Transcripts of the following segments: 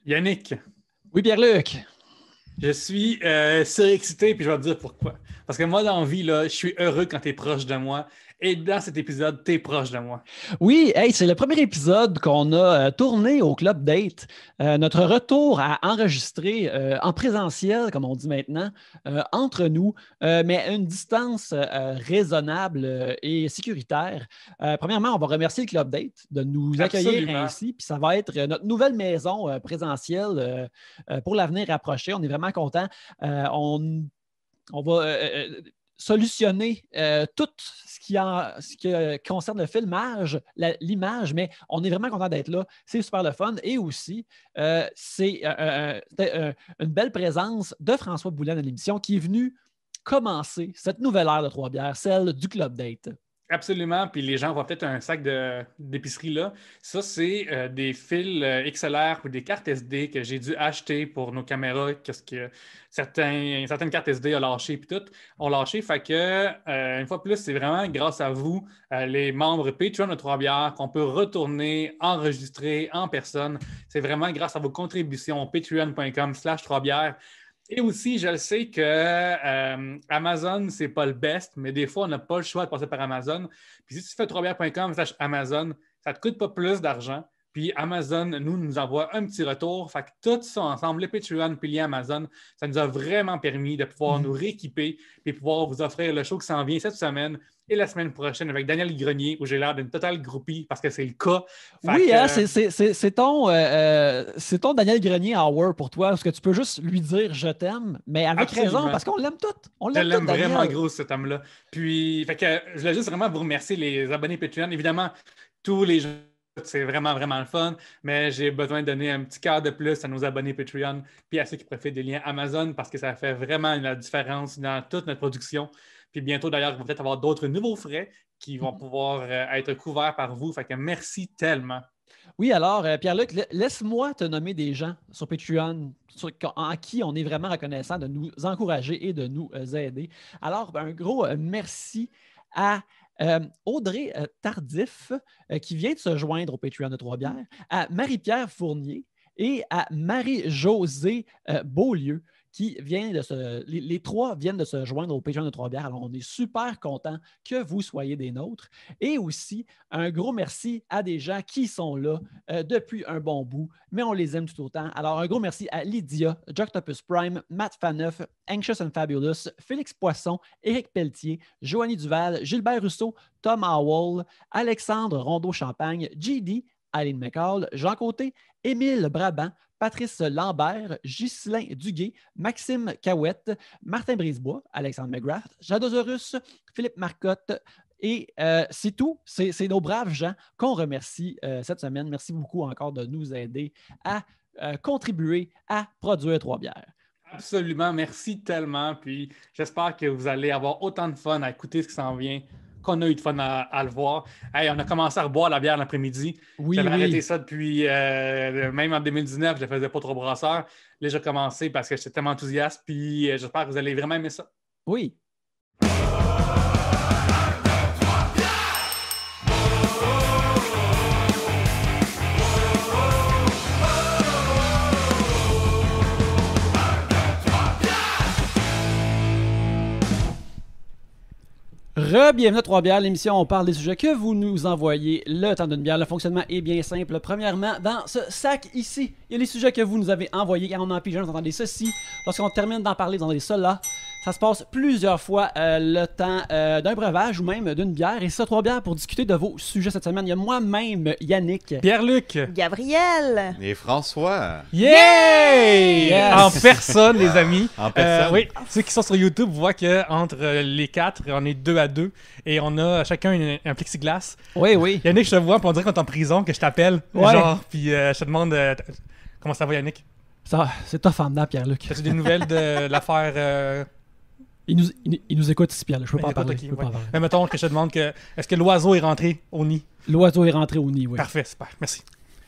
Yannick, Oui, Pierre-Luc. je suis surexcité, puis je vais te dire pourquoi. Parce que moi, dans la vie, là, je suis heureux quand tu es proche de moi. Et dans cet épisode, tu es proche de moi. Oui, hey, c'est le premier épisode qu'on a tourné au Club Date. Notre retour à enregistrer en présentiel, comme on dit maintenant, entre nous, mais à une distance raisonnable et sécuritaire. Premièrement, on va remercier le Club Date de nous accueillir Absolument. ainsi. Puis ça va être notre nouvelle maison présentielle pour l'avenir rapproché. On est vraiment contents. On va solutionner tout ce qui concerne le filmage, l'image, mais on est vraiment content d'être là. C'est super le fun. Et aussi, c'est une belle présence de François Boulin à l'émission qui est venu commencer cette nouvelle ère de Trois-Bières, celle du Club Date. Absolument. Puis les gens voient peut-être un sac d'épicerie là. Ça, c'est des fils XLR ou des cartes SD que j'ai dû acheter pour nos caméras parce que certaines cartes SD ont lâché puis tout ont lâché. Fait que, une fois de plus, c'est vraiment grâce à vous, les membres Patreon de Trois-Bières, qu'on peut retourner, enregistrer en personne. C'est vraiment grâce à vos contributions patreon.com/Trois-Bières. Et aussi, je le sais que Amazon, c'est pas le best, mais des fois, on n'a pas le choix de passer par Amazon. Puis si tu fais trois-bières.com/Amazon, ça te coûte pas plus d'argent. Puis Amazon nous envoie un petit retour. Fait que tout ça ensemble, le Patreon puis les Amazon, ça nous a vraiment permis de pouvoir nous rééquiper et pouvoir vous offrir le show qui s'en vient cette semaine et la semaine prochaine avec Daniel Grenier, où j'ai l'air d'une totale groupie parce que c'est le cas. Oui, hein, c'est ton Daniel Grenier hour pour toi, parce que tu peux juste lui dire « je t'aime », mais avec Absolument. raison, parce qu'on l'aime tous. Je l'aime vraiment gros, cet homme-là. Puis, fait que je voulais juste vraiment vous remercier, les abonnés Patreon. Évidemment, tous les gens, c'est vraiment, vraiment le fun, mais j'ai besoin de donner un petit quart de plus à nos abonnés Patreon puis à ceux qui profitent des liens Amazon parce que ça fait vraiment la différence dans toute notre production. Puis bientôt, d'ailleurs, il va peut-être avoir d'autres nouveaux frais qui vont pouvoir être couverts par vous. Fait que merci tellement. Oui, alors, Pierre-Luc, laisse-moi te nommer des gens sur Patreon en qui on est vraiment reconnaissant de nous encourager et de nous aider. Alors, un gros merci à Audrey Tardif, qui vient de se joindre au Patreon de Trois-Bières, à Marie-Pierre Fournier et à Marie-Josée Beaulieu, les trois viennent de se joindre au Patreon de Trois-Bières. Alors, on est super contents que vous soyez des nôtres. Et aussi, un gros merci à des gens qui sont là depuis un bon bout, mais on les aime tout autant. Alors, un gros merci à Lydia, Joctopus Prime, Matt Faneuf, Anxious and Fabulous, Félix Poisson, Éric Pelletier, Joanie Duval, Gilbert Rousseau, Tom Howell, Alexandre Rondeau-Champagne, JD, Aline McCall, Jean Côté, Émile Brabant, Patrice Lambert, Ghislain Duguay, Maxime Cahouette, Martin Brisebois, Alexandre McGrath, Jadosaurus, Philippe Marcotte. Et c'est tout. C'est nos braves gens qu'on remercie cette semaine. Merci beaucoup encore de nous aider à contribuer à produire Trois-Bières. Absolument. Merci tellement. Puis j'espère que vous allez avoir autant de fun à écouter ce qui s'en vient qu'on a eu de fun à le voir. Hey, on a commencé à reboire la bière l'après-midi. J'avais arrêté ça depuis, même en 2019, je ne faisais pas trop brasseur. Là, j'ai commencé parce que j'étais tellement enthousiaste. Puis j'espère que vous allez vraiment aimer ça. Oui. Bienvenue à Trois-Bières, l'émission où on parle des sujets que vous nous envoyez le temps d'une bière. Le fonctionnement est bien simple. Premièrement, dans ce sac ici, il y a les sujets que vous nous avez envoyés. Quand on en pige un, vous entendez ceci. Lorsqu'on termine d'en parler, vous entendez cela. Ça se passe plusieurs fois le temps d'un breuvage ou même d'une bière. Et ça, Trois-Bières, pour discuter de vos sujets cette semaine. Il y a moi-même, Yannick, Pierre-Luc, Gabriel Et François. Yay! Yes! En personne, les amis. En personne. Oui, ceux qui sont sur YouTube voient qu'entre les quatre, on est 2-2 et on a chacun un plexiglas. Oui. Yannick, je te vois, puis on dirait qu'on est en prison, que je t'appelle. Ouais. Genre, puis je te demande comment ça va, Yannick? Ça, c'est tough en dedans, Pierre-Luc. As-tu des nouvelles de l'affaire? Il nous écoute ici, Pierre. Je peux pas en Écoute, parler. ok, Je peux pas ouais. en parler. Mais mettons que je te demande est-ce que l'oiseau est rentré au nid? L'oiseau est rentré au nid, oui. Parfait, super, merci.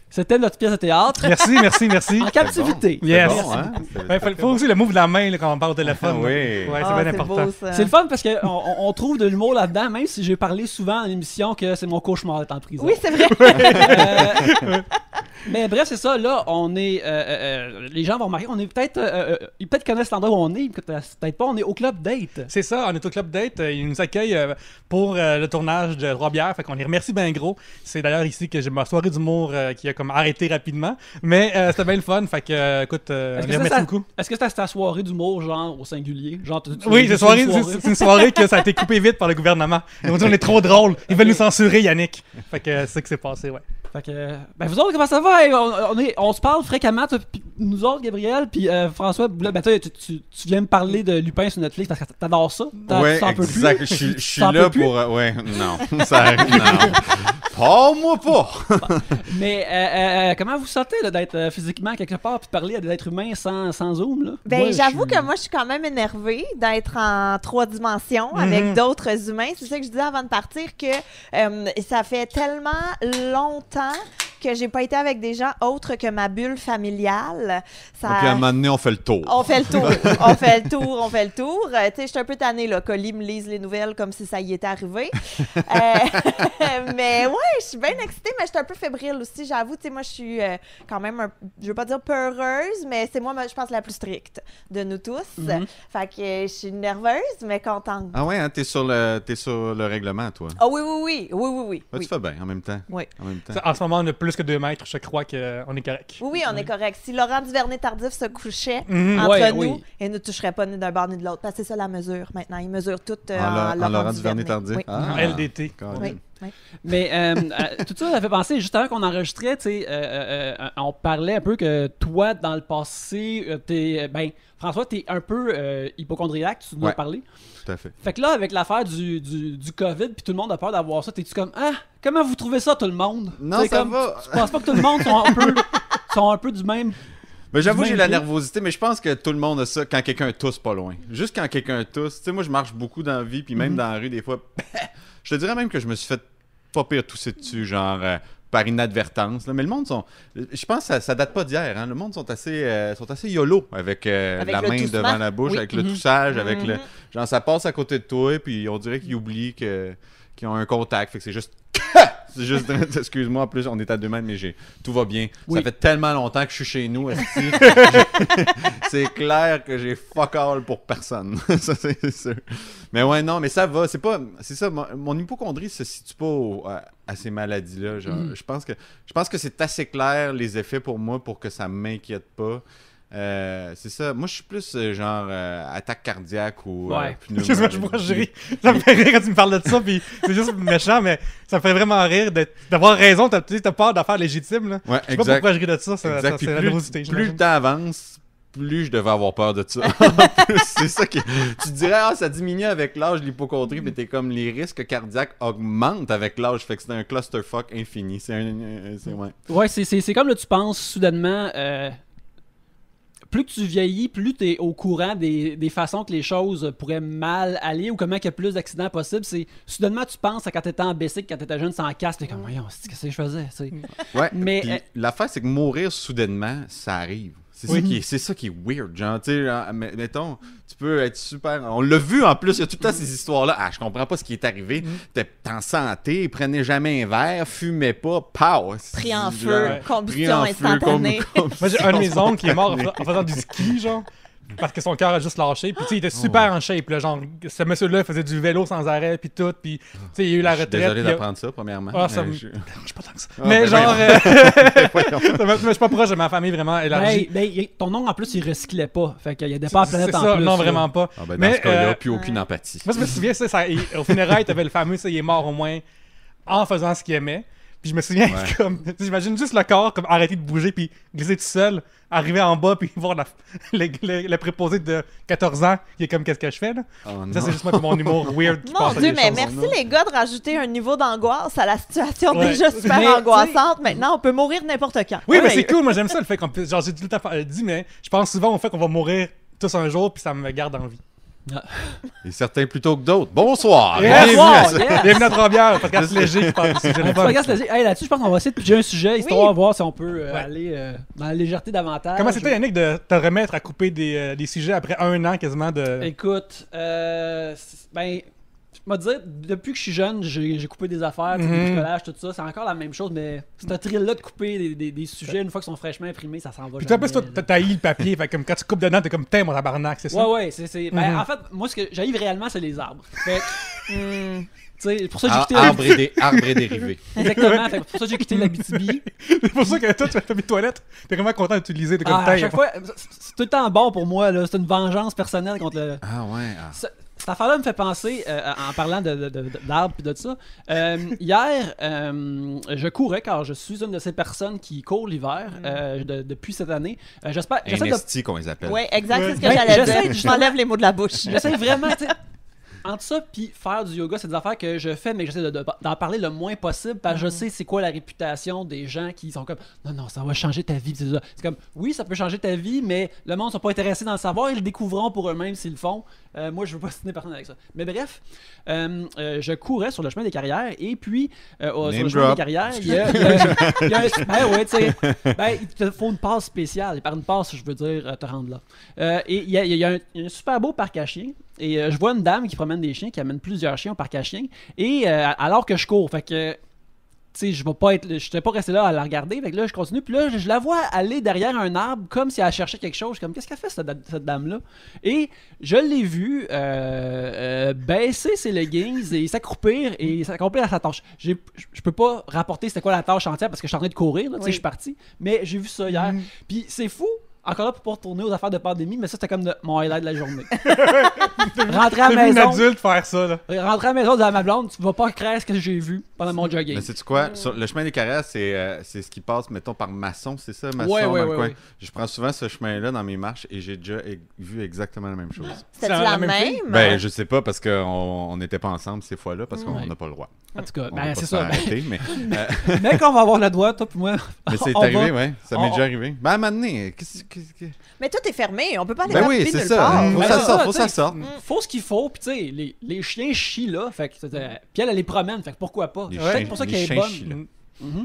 C'était notre pièce de théâtre. Merci. En captivité. Bon. Yes. C'est bon, hein? Ouais, faut aussi le move de la main là, quand on parle au téléphone. Ah oui. Ouais, c'est Ah, bien important. beau, ça. C'est le fun parce qu'on on trouve de l'humour là-dedans, même si j'ai parlé souvent dans l'émission que c'est mon cauchemar d'être en prison. Oui, c'est vrai. Mais bref, c'est ça. Là, on est. Les gens vont remarquer. On est peut-être. Ils peut-être connaissent l'endroit où on est. Peut-être pas. On est au Club Date. C'est ça, on est au Club Date. Ils nous accueillent pour le tournage de Trois-Bières. Fait qu'on les remercie bien gros. C'est d'ailleurs ici que j'ai ma soirée d'humour qui a comme arrêté rapidement. Mais c'était bien le fun. Fait que, écoute, on les remercie beaucoup. Est-ce que c'était ta soirée d'humour, genre au singulier? Genre, Oui, c'est une soirée que ça a été coupé vite par le gouvernement. Ils ont dit on est trop drôle. Ils veulent nous censurer, Yannick. Fait que c'est ça qui s'est passé, ouais. Fait que, ben vous autres, comment ça va? Hey, on se parle fréquemment, nous autres, Gabriel, puis François, ben toi, tu viens me parler de Lupin sur Netflix parce que t'adores ça. Ouais, exact. Je suis là pour... ouais, non, ça arrive, non. Oh, moi pas! Mais comment vous sentez là, d'être physiquement quelque part puis de parler à des êtres humains sans Zoom? Là? Ben, moi, j'avoue que moi, je suis quand même énervée d'être en 3 dimensions avec d'autres humains. C'est ça que je disais avant de partir, que ça fait tellement longtemps que j'ai pas été avec des gens autres que ma bulle familiale. Ça... Puis à un moment donné, on fait le tour. On fait le tour. On fait le tour. Tu sais, je suis un peu tannée, là. Colly me lise les nouvelles comme si ça y était arrivé. Mais ouais, je suis bien excitée, mais je suis un peu fébrile aussi, j'avoue. Tu sais, moi, je suis quand même, je veux pas dire peureuse, mais c'est moi, je pense, la plus stricte de nous tous. Fait que je suis nerveuse, mais contente. Ah ouais, hein, t'es sur le règlement, toi. Ah oui. Ouais, tu fais bien, en même temps. Oui. En même temps. En ce moment, on a plus que 2 mètres. Je crois qu'on est correct. Oui, on est correct. Si Laurent Duvernay-Tardif se couchait entre nous, il ne toucherait pas ni d'un bord ni de l'autre. Parce que c'est ça la mesure maintenant. Il mesure tout en Laurent Duvernay-Tardif. Oui. Ah, LDT. Oui. Mais tout ça fait penser, juste avant qu'on enregistrait, tu sais, on parlait un peu que toi, dans le passé, François, t'es un peu hypochondriaque, tu nous as parlé. Tout à fait. Fait que là, avec l'affaire du COVID, puis tout le monde a peur d'avoir ça, t'es-tu comme, comment vous trouvez ça, tout le monde? Non, t'sais, ça comme, va. Tu penses pas que tout le monde sont un peu du même... Mais j'avoue, j'ai la pied. nervosité, mais je pense que tout le monde a ça quand quelqu'un tousse pas loin. Juste quand quelqu'un tousse. Tu sais, moi, je marche beaucoup dans la vie, puis même dans la rue, des fois, je te dirais même que je me suis fait pas pire tousser dessus, genre par inadvertance. Là. Mais le monde je pense que ça date pas d'hier. Hein. Le monde sont assez YOLO avec la main toussement. devant la bouche, avec le toussage, avec le... Genre, ça passe à côté de toi, puis on dirait qu'ils oublient qu'ils ont un contact. Fait que c'est juste... C'est juste, excuse-moi, en plus, on est à 2 mètres, mais tout va bien. Oui. Ça fait tellement longtemps que je suis chez nous, c'est clair que j'ai fuck all pour personne. Ça, c'est sûr. Mais ouais, non, mais ça va. C'est ça, mon hypochondrie se situe pas à ces maladies-là. Genre, je pense que c'est assez clair, les effets pour moi, pour que ça m'inquiète pas. C'est ça. Moi, je suis plus genre attaque cardiaque ou Excuse-moi, je ris. Ça me fait rire quand tu me parles de ça, puis c'est juste méchant, mais ça me fait vraiment rire d'avoir raison. T'as peur d'affaires légitimes. Là. Ouais, je sais pas pourquoi je ris de ça. C'est la nervosité. Plus le temps avance, plus je devais avoir peur de ça. C'est ça qui... Tu te dirais, ça diminue avec l'âge, l'hypochondrie, mais t'es comme, les risques cardiaques augmentent avec l'âge, fait que c'est un clusterfuck infini. Ouais, c'est comme là, tu penses soudainement... plus que tu vieillis, plus tu es au courant des façons que les choses pourraient mal aller ou comment il y a plus d'accidents possibles. C'est soudainement tu penses à quand t'étais en bicycle, quand t'étais jeune sans casque, t'es comme voyons, qu'est-ce que je faisais, t'sais. Ouais. Mais l'affaire c'est que mourir soudainement, ça arrive. C'est ça qui est weird, genre, tu sais, mettons, tu peux être super... On l'a vu, en plus, il y a tout le temps ces histoires-là. Je comprends pas ce qui est arrivé. T'es en santé, prenez jamais un verre, fumez pas, pow! Pris en feu, combustion instantanée. Moi, j'ai un de mes oncles qui est mort en faisant du ski, genre. Parce que son cœur a juste lâché. Puis, tu sais, il était super en shape. Là, genre, ce monsieur-là faisait du vélo sans arrêt. Puis tout. Puis, tu sais, il a eu la retraite. Désolé d'apprendre ça, premièrement. Je suis pas tant que ça. Mais genre, je suis pas proche de ma famille vraiment élargie. Ton oncle, en plus, il recyclait pas. Fait qu'il y a des pas à planète en plus. Non, vraiment pas. Dans ce cas-là, plus aucune empathie. Moi, je me souviens, au funérailles, t'avais le fameux, il est mort au moins en faisant ce qu'il aimait. Puis je me souviens, comme, j'imagine juste le corps comme arrêter de bouger puis glisser tout seul, arriver en bas puis voir le préposé de 14 ans qui est comme qu'est-ce que je fais là. Ça c'est juste moi mon humour weird qui passe à des Mon Dieu, mais choses. merci les gars de rajouter un niveau d'angoisse à la situation déjà super angoissante. Maintenant, on peut mourir n'importe quand. Oui, mais c'est cool, moi j'aime ça le fait qu'on puisse, genre j'ai tout le temps dit, mais je pense souvent au fait qu'on va mourir tous un jour puis ça me garde en vie. Et certains plutôt que d'autres. Bonsoir! Bienvenue à Trois-Bières, podcast léger qui parle du sujet de fun. Hey, là-dessus, je pense qu'on va essayer de piger un sujet, histoire de voir si on peut aller dans la légèreté davantage. Comment c'était, Yannick, de te remettre à couper des sujets après 1 an quasiment de... Écoute, je vais te dire, depuis que je suis jeune, j'ai coupé des affaires, du bricolage, tout ça. C'est encore la même chose, mais ce thrill-là de couper des sujets, une fois qu'ils sont fraîchement imprimés, ça s'en va. Puis toi, après, toi, t'as haï le papier. Fait que comme quand tu coupes dedans, t'es comme, t'es mon tabarnak, c'est ça? Ouais, c'est. Ben, en fait, moi, ce que j'haïs réellement, c'est les arbres. Fait que, tu sais, pour ça, j'ai quitté Arbre et dérivés. Exactement. Fait que pour ça, j'ai quitté l'Abitibi. C'est pour ça que toi, tu fais tes toilettes. T'es vraiment content d'utiliser. T'es comme, À chaque fois, c'est tout le temps bon pour moi, là. C'est une vengeance personnelle contre le. Ah ouais. Cette affaire-là me fait penser, en parlant d'arbres et de ça, hier, je courais car je suis une de ces personnes qui court l'hiver depuis cette année. J'essaie NST qu'on les appelle. Oui, exact, c'est ce que Ben, j'allais j'essaie dire. Je m'enlève les mots de la bouche. J'essaie vraiment, tu sais, entre ça puis faire du yoga, c'est des affaires que je fais, mais que j'essaie d'en parler le moins possible parce que je sais c'est quoi la réputation des gens qui sont comme non, ça va changer ta vie. C'est comme oui, ça peut changer ta vie, mais le monde ne sont pas intéressés dans le savoir, ils le découvriront pour eux-mêmes s'ils le font. Moi, je veux pas signer personne avec ça. Mais bref, je courais sur le chemin des carrières et puis sur le chemin des carrières, il y a ben, tu sais, il te faut une passe spéciale. Et par une passe, je veux dire te rendre là. Et il y a un super beau parc à chiens. Et je vois une dame qui promène des chiens, qui amène plusieurs chiens au parc à chiens. Et alors que je cours, fait que, tu sais, je n'étais pas resté là à la regarder. Fait que là, je continue. Puis là, je la vois aller derrière un arbre comme si elle cherchait quelque chose. Je suis comme, qu'est-ce qu'elle fait, cette dame-là? Et je l'ai vue baisser ses leggings et s'accroupir et s'accomplir à sa tâche. Je peux pas rapporter c'était quoi la tâche entière parce que je suis en train de courir, là, tu sais, je suis parti. Mais j'ai vu ça hier. Puis c'est fou. Encore là pour pas retourner aux affaires de pandémie, mais ça c'était comme mon highlight de la journée. Rentrer à la maison. un adulte faire ça, là. Rentrer à la maison, dire à ma blonde, tu vas pas créer ce que j'ai vu pendant mon jogging. Mais sais-tu quoi? Sur le chemin des carrières, c'est ce qui passe, mettons, par Masson, c'est ça? Masson, Ouais, dans le coin. ouais. Je prends souvent ce chemin-là dans mes marches et j'ai déjà vu exactement la même chose. C'était C'est la la même même? Ben, je sais pas parce qu'on n'était pas ensemble ces fois-là parce qu'on n'a pas le droit. En tout cas, On va pas c'est se faire ça. arrêter, mais Mais quand on va avoir le droit, toi puis moi. mais c'est on arrivé, va- ouais. Ça m'est déjà arrivé. Ben, à un moment donné, qu'est-ce que... Mais tout est fermé, on peut pas aller Ben oui, taper c'est nulle ça. part. Faut Ben, que ça c'est sorte, ça, faut que ça tu sais. sorte. Faut ce qu'il faut, puis tu sais, les chiens chient là, fait que, puis elle les promène, fait que pourquoi pas? Les C'est chiens- peut-être pour ça les qu'elle est chiens bonne. chient, là.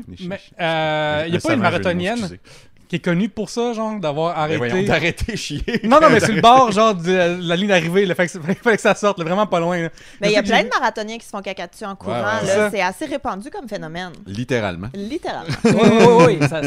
Les chiens Mais chient. il n'y a pas une Récemment, marathonienne je l'ai excusé. qui est connue pour ça, genre, d'avoir Ben arrêté. voyons, d'arrêter chier. Non, mais sur le bord, genre, de la ligne d'arrivée, là, fait que fallait que ça sorte, là, vraiment pas loin. Là. Mais il y Je a sais que plein j'ai- de marathoniens qui se font caca dessus en courant. ouais. là. Ça. C'est assez répandu comme phénomène. Littéralement. Littéralement. Oui, ça.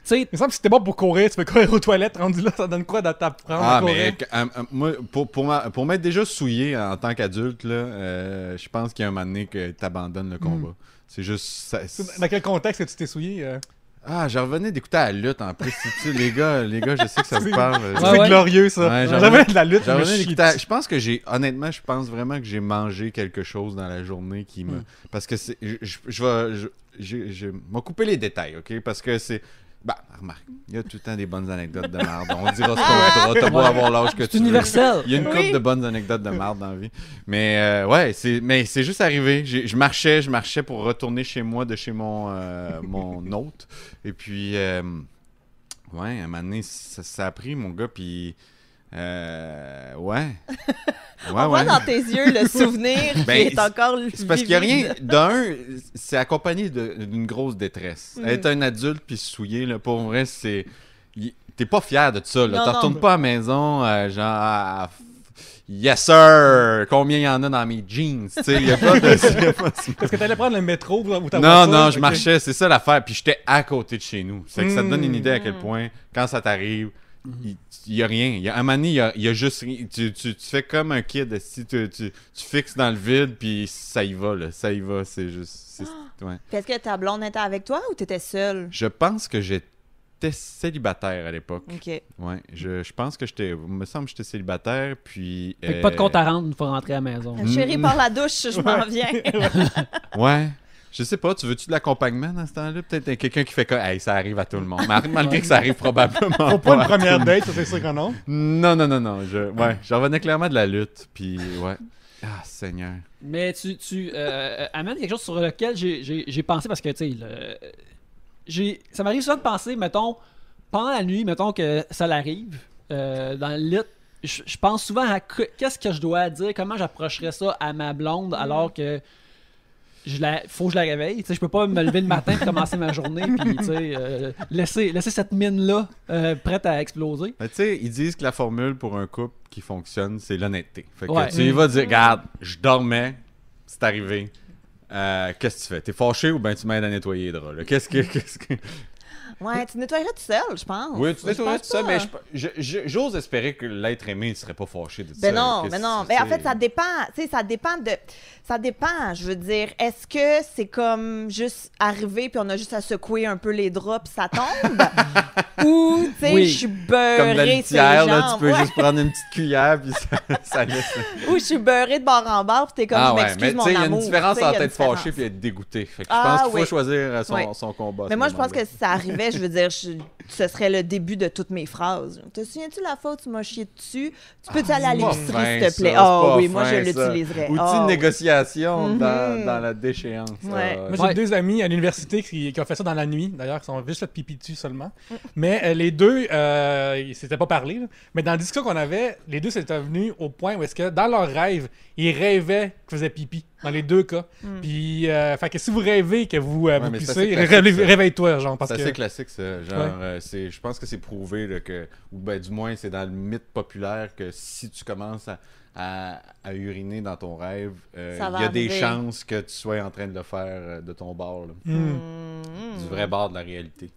Tu sais, Il me semble que si t'es bon pour courir, tu peux courir aux toilettes, rendu là, ça donne quoi d'apprendre à Ah, courir? mais moi, pour m'être déjà souillé en tant qu'adulte, là, je pense qu'il y a un moment donné que t'abandonnes le combat. C'est juste... Dans quel contexte que tu t'es souillé? Ah, je revenais d'écouter la lutte en plus. Les gars, je sais que ça vous parle. C'est glorieux, ça. Ouais, J'avais de la lutte, je me chie Je pense que honnêtement, je pense vraiment que j'ai mangé quelque chose dans la journée qui me... Parce que c'est... Je m'en couper les détails, OK? Parce que c'est... Bah, remarque, il y a tout le temps des bonnes anecdotes de merde. On dira ce qu'on voudra. T'as beau avoir l'âge que tu c'est veux. universel. Il y a une couple de bonnes anecdotes de merde dans la vie. Mais ouais, c'est juste arrivé. Je marchais pour retourner chez moi de chez mon hôte. Et puis, ouais, à un moment donné, ça a pris, mon gars, puis... ouais. On voit dans tes yeux le souvenir Ben, qui est encore C'est parce qu'il n'y a rien. vivide. D'un, c'est accompagné d'une grosse détresse. Être un adulte puis se souiller, là, pour vrai, c'est. T'es pas fier de ça, là. Non, T'en non. retournes pas à la maison, genre. Yes, sir! Combien il y en a dans mes jeans? Tu sais, il y a pas de. Est-ce que t'allais prendre le métro ou ta Non, voiture? non, je Ok. marchais, c'est ça l'affaire. Puis j'étais à côté de chez nous. C'est que ça te donne une idée à quel point, quand ça t'arrive, il y a rien. À un moment donné, il y a juste rien. Tu fais comme un kid. Si tu fixes dans le vide, puis ça y va, là. Ça y va, c'est juste... ouais. Puis est-ce que ta blonde était avec toi ou t'étais seule? Je pense que j'étais célibataire à l'époque. OK. Ouais, je pense que il me semble que j'étais célibataire, puis... Fait que pas de compte à rendre une fois rentré à la maison. Chérie, par la douche, je m'en viens. Ouais. Je sais pas, tu veux-tu de l'accompagnement dans ce temps-là? Peut-être quelqu'un qui fait que hey, ça arrive à tout le monde. Malgré que ça arrive probablement Faut pas une première date, ça c'est sûr que non. Non. J'en revenais clairement de la lutte, puis ouais. Ah, Seigneur. Mais tu amènes quelque chose sur lequel j'ai pensé parce que, tu sais, ça m'arrive souvent de penser, mettons, pendant la nuit, mettons que ça l'arrive, dans le lit, je pense souvent à qu'est-ce que je dois dire, comment j'approcherais ça à ma blonde alors que faut que je la réveille. Tu sais, je peux pas me lever le matin et commencer ma journée puis laisser cette mine-là prête à exploser. Mais tu sais, ils disent que la formule pour un couple qui fonctionne, c'est l'honnêteté. Fait que Ouais. tu y vas dire, regarde, je dormais, c'est arrivé. Qu'est-ce que tu fais? T'es fâché ou ben tu m'aides à nettoyer les draps? Là? Qu'est-ce que... Ouais, tu nettoierais tout seul, je pense. Oui, tu nettoierais Je tout pense ça, pas. mais j'ose espérer que l'être aimé ne serait pas fâché de ça. Ben non, mais non. Mais en fait, ça dépend. Tu sais, ça dépend, je veux dire. Est-ce que c'est comme juste arriver puis on a juste à secouer un peu les draps puis ça tombe? Ou, tu sais, Oui. je suis Comme la beurrée de ces litière, là, tu jambes. peux Ouais. juste prendre une petite cuillère puis ça laisse... Ou je suis beurrée de bord en bord puis t'es comme, je mais m'excuse, tu mon sais, il y a amour. une différence Tu sais, il y entre a une être fâché différence. et être dégoûté. Fait que Ah, je pense qu'il faut oui. choisir Oui. son combat. à Mais ce moi, je pense moment-là. que si ça arrivait, je veux dire, ce serait le début de toutes mes phrases. Te souviens-tu la fois où tu m'as chié dessus? Tu peux-tu aller à C'est pas l'épicerie, fin, s'il te ça, plaît? c'est Ah pas oui, moi, je fin, ça. l'utiliserais. Outil Ah, de oui. négociation Mhm. dans la déchéance. Ouais. Moi, j'ai deux amis à l'université qui ont fait ça dans la nuit, d'ailleurs, qui sont juste fait pipi dessus seulement. Mm. Mais les deux, ils s'étaient pas parlé. Là. Mais dans la discussion qu'on avait, les deux s'étaient venus au point où est-ce que, dans leur rêve, ils rêvaient qu'ils faisaient pipi. Dans les deux cas. Puis, fait que si vous rêvez que vous, vous mais c'est assez pissez, classique, ça. réveille-toi, genre, parce C'est que... assez classique, ça. Genre, je pense que c'est prouvé là, que, ou ben du moins, c'est dans le mythe populaire que si tu commences à uriner dans ton rêve, il Ça va y a des arriver. chances que tu sois en train de le faire de ton bord. Là. Mm. Du vrai bord de la réalité.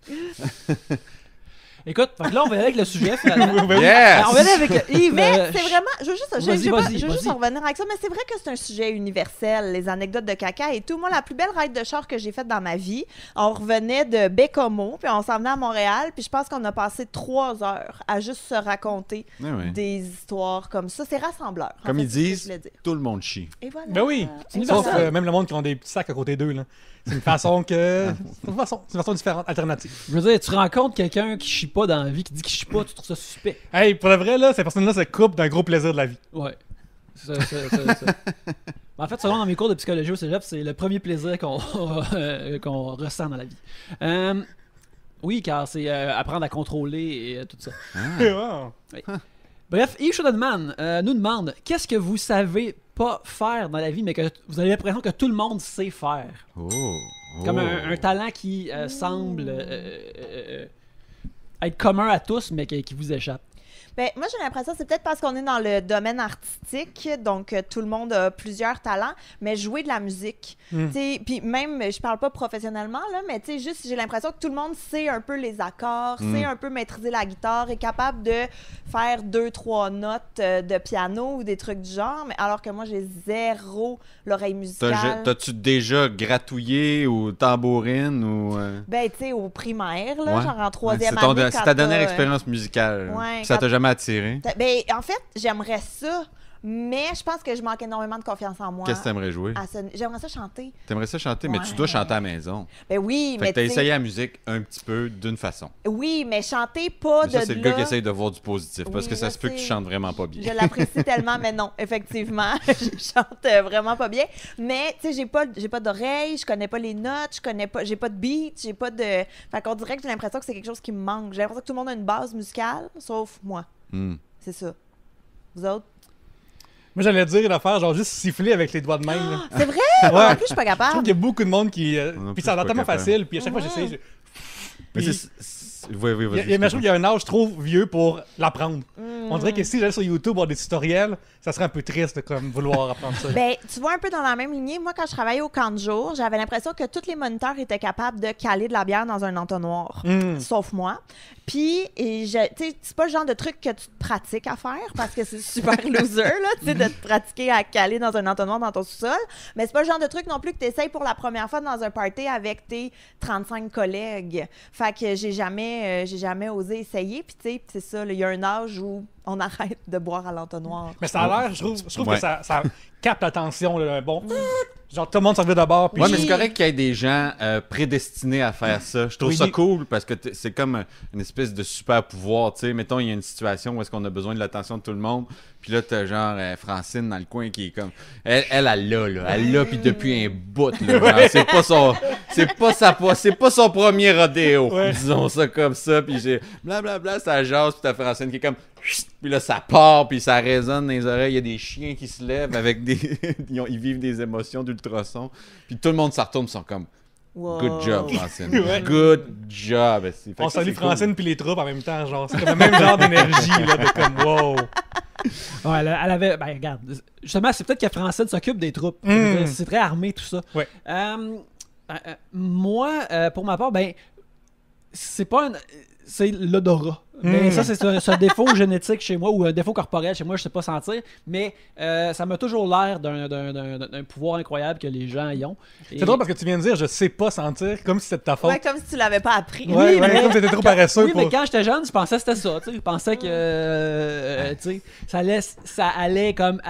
Écoute, fait que là, on va aller avec le sujet, finalement. Yes! On va aller avec Yves. Mais c'est vraiment, je veux juste, vas-y, je veux juste vas-y. en revenir avec ça, mais c'est vrai que c'est un sujet universel, les anecdotes de caca et tout. Moi, la plus belle ride de char que j'ai faite dans ma vie, on revenait de Bécomo, puis on s'en venait à Montréal, puis je pense qu'on a passé 3 heures à juste se raconter Ouais, ouais. des histoires comme ça. C'est rassembleur. en Comme fait, ils c'est ce que je disent, voulais dire. tout le monde chie. Et voilà. Ben oui, Et sauf voilà. même le monde qui ont des petits sacs à côté d'eux. Là. C'est une façon que... c'est une façon différente, alternative. Je veux dire, tu rencontres quelqu'un qui chie pas dans la vie, qui dit qu'il chie pas, tu trouves ça suspect. Hey, pour le vrai, là, cette personne-là se coupe d'un gros plaisir de la vie. Ouais. Ça. En fait, selon dans mes cours de psychologie au cégep, c'est le premier plaisir qu'on ressent dans la vie. Oui, car c'est apprendre à contrôler et tout ça. Wow. Bref, Yves Schoedeman nous demande qu'est-ce que vous savez pas faire dans la vie, mais que vous avez l'impression que tout le monde sait faire. Oh! Comme un talent qui semble être commun à tous, mais qui vous échappe. Ben, moi, j'ai l'impression que c'est peut-être parce qu'on est dans le domaine artistique, donc tout le monde a plusieurs talents, mais jouer de la musique. Tu sais, puis même, je parle pas professionnellement, là, mais tu sais, juste, j'ai l'impression que tout le monde sait un peu les accords, sait un peu maîtriser la guitare, est capable de faire 2-3 notes de piano ou des trucs du genre, mais alors que moi, j'ai zéro l'oreille musicale. T'as-tu déjà gratouillé ou tambourine ou... Ben, tu sais, au primaire, là, Ouais. genre en Ouais, troisième c'est année. c'est quand ta dernière t'as, expérience musicale. ouais, Ça quand- t'a jamais attiré? Ben, en fait, j'aimerais ça, mais je pense que je manque énormément de confiance en moi. Qu'est-ce que t'aimerais jouer? J'aimerais ça chanter. T'aimerais ça chanter, mais tu Ouais. dois chanter à la maison. Ben oui, Fait mais que t'as tu sais- essayé la musique un petit peu d'une façon. Oui, mais chanter pas Mais ça, de c'est le là... gars qui essaye de voir du positif. Parce Oui, que ça je se peut que tu sais. chantes vraiment pas bien. Je l'apprécie tellement, mais non, effectivement, je chante vraiment pas bien. Mais, tu sais, j'ai pas d'oreille, je connais pas les notes, j'ai pas de beat, j'ai pas de... Fait qu'on dirait que j'ai l'impression que c'est quelque chose qui me manque. J'ai l'impression que tout le monde a une base musicale, sauf moi. Hmm. C'est ça. Vous autres? Moi, j'allais dire de faire genre juste siffler avec les doigts de même. là. C'est vrai? Ouais. Moi non plus, je suis pas Je trouve capable. qu'il y a beaucoup de monde qui. Non, Puis je ça a suis l'air pas tellement capable. facile. Puis à chaque fois, j'essaie. Mais Puis- Oui, Mais vas-y. je trouve excuse-moi. qu'il y a un âge trop vieux pour l'apprendre. On dirait Mm. que si j'allais sur YouTube voir des tutoriels, ça serait un peu triste de comme vouloir apprendre ça. Ben, tu vois un peu dans la même lignée. Moi, quand je travaillais au camp de jour, j'avais l'impression que tous les moniteurs étaient capables de caler de la bière dans un entonnoir, sauf moi. Puis, tu sais, c'est pas le genre de truc que tu te pratiques à faire parce que c'est super loser, là, tu sais, de te pratiquer à caler dans un entonnoir dans ton sous-sol. Mais c'est pas le genre de truc non plus que tu essayes pour la première fois dans un party avec tes 35 collègues. Fait que j'ai jamais osé essayer. Puis, tu sais, c'est ça, il y a un âge où on arrête de boire à l'entonnoir. Mais ça a l'air, je trouve Ouais. que ça capte l'attention. Là, bon, genre tout le monde s'en vient d'abord. Puis Ouais, mais c'est correct qu'il y ait des gens prédestinés à faire ça. Je trouve Oui. ça cool parce que c'est comme une espèce de super pouvoir. Tu sais, mettons, il y a une situation où est-ce qu'on a besoin de l'attention de tout le monde. Puis là, t'as genre Francine dans le coin qui est comme... Elle l'a, là. Elle l'a, puis depuis un bout, là. Genre, c'est pas son premier rodéo. Disons ça comme ça. Puis j'ai blablabla, ça jase, puis t'as Francine qui est comme... Puis là, ça part, puis ça résonne dans les oreilles. Il y a des chiens qui se lèvent avec des... ils vivent des émotions d'ultrasons. Puis tout le monde s'en retourne, ils sont comme... Wow. Good job, Francine. Good job. On salue Francine puis les troupes en même temps, genre. C'est comme le même genre d'énergie, là, de comme wow. Ouais, elle avait. Ben, regarde. Justement, c'est peut-être que Francine s'occupe des troupes. C'est très armé, tout ça. Ouais. Moi, pour ma part, ben, c'est pas un. C'est l'odorat. Mais ça, c'est un défaut génétique chez moi ou un défaut corporel chez moi, je sais pas sentir. Mais ça m'a toujours l'air d'un pouvoir incroyable que les gens y ont. C'est drôle parce que tu viens de dire je sais pas sentir, comme si c'était de ta faute. Ouais, comme si tu l'avais pas appris. Ouais, comme si t'étais trop paresseux. Oui, mais quand j'étais jeune, je pensais que c'était ça. Je pensais que ça allait comme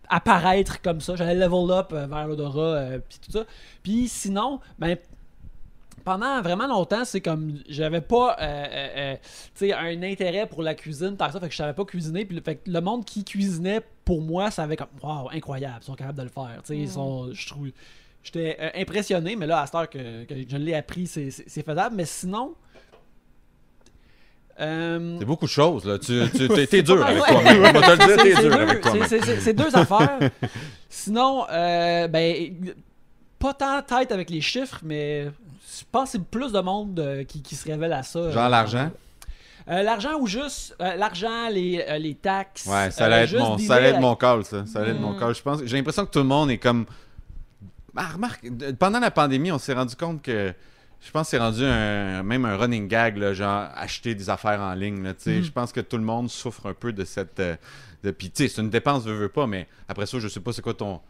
apparaître comme ça. J'allais level up vers l'odorat puis tout ça. Puis sinon, ben pendant vraiment longtemps, c'est comme j'avais pas un intérêt pour la cuisine tant que ça, fait que je savais pas cuisiner, puis fait que le monde qui cuisinait pour moi, ça avait comme wow, incroyable, ils sont capables de le faire, je trouve, j'étais impressionné, mais là à cette heure que je l'ai appris, c'est faisable, mais sinon c'est beaucoup de choses, là. T'es dur avec toi-même. On va te le dire, t'es dur avec toi-même. C'est deux affaires. Sinon, pas tant tête avec les chiffres, mais je pense que c'est plus de monde qui se révèle à ça. Genre l'argent? L'argent ou juste l'argent, les taxes. Ouais, ça allait être mon call, ça. Ça allait être mon call. J'ai l'impression que tout le monde est comme... remarque, pendant la pandémie, on s'est rendu compte que je pense que c'est rendu même un running gag, là, genre acheter des affaires en ligne. Là, je pense que tout le monde souffre un peu de cette... Puis tu sais, c'est une dépense, veux pas, mais après ça, je sais pas c'est quoi ton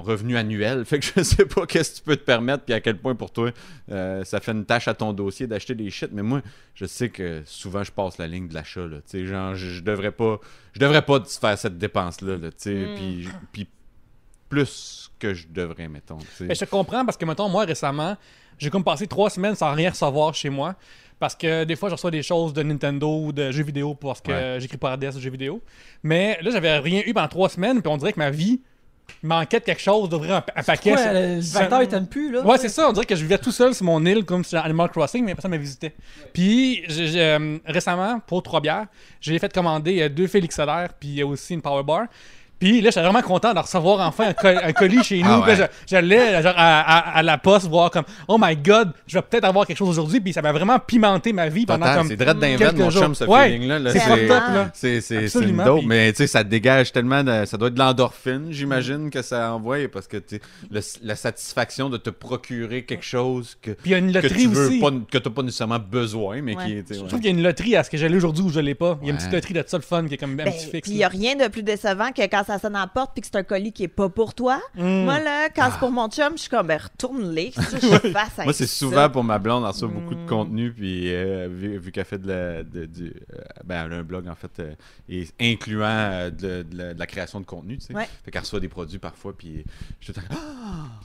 revenu annuel. Fait que je sais pas qu'est-ce que tu peux te permettre puis à quel point pour toi ça fait une tâche à ton dossier d'acheter des shit. Mais moi, je sais que souvent je passe la ligne de l'achat. Là, genre, je devrais pas faire cette dépense-là. Là, puis plus que je devrais, mettons. Mais je te comprends parce que, mettons, moi récemment, j'ai comme passé 3 semaines sans rien recevoir chez moi. Parce que des fois, je reçois des choses de Nintendo ou de jeux vidéo parce que j'écris pas RDS de jeux vidéo. Mais là, j'avais rien eu pendant 3 semaines, puis on dirait que ma vie manquait de quelque chose, d'ouvrir un paquet. Quoi, le facteur il t'aime plus, là? Ouais, c'est ça. On dirait que je vivais tout seul sur mon île, comme sur Animal Crossing, mais personne ne me visitait. Puis, récemment, pour 3 bières, j'ai fait commander 2 fils XLR, puis aussi une Power Bar. Puis là, j'étais vraiment content de recevoir enfin un colis chez nous. Ah ouais. J'allais genre, à la poste voir comme « Oh my God, je vais peut-être avoir quelque chose aujourd'hui. » Puis ça m'a vraiment pimenté ma vie pendant comme c'est drôle d'inventer mon chum, ce feeling-là. C'est fucked up, là. C'est une dope, mais tu sais, ça dégage tellement ça doit être de l'endorphine, j'imagine, que ça envoie, parce que la satisfaction de te procurer quelque chose que puis il y a une loterie que tu aussi. que tu n'as pas nécessairement besoin, mais qui est... Je trouve qu'il y a une loterie à ce que j'allais aujourd'hui ou je l'ai pas. Il y a une petite loterie de ça, le fun, qui est comme un petit fixe. Puis il n'y a rien de plus décevant que quand ça sonne à la porte puis que c'est un colis qui est pas pour toi. Moi, là, quand c'est pour mon chum, je suis comme, retourne-les. Qu'est-ce que je fasse avec Moi, c'est ça? souvent pour ma blonde, elle reçoit beaucoup de contenu, puis vu qu'elle fait elle a un blog, en fait, et incluant de la création de contenu, tu sais. Ouais. Fait qu'elle reçoit des produits parfois, puis je suis tout le temps,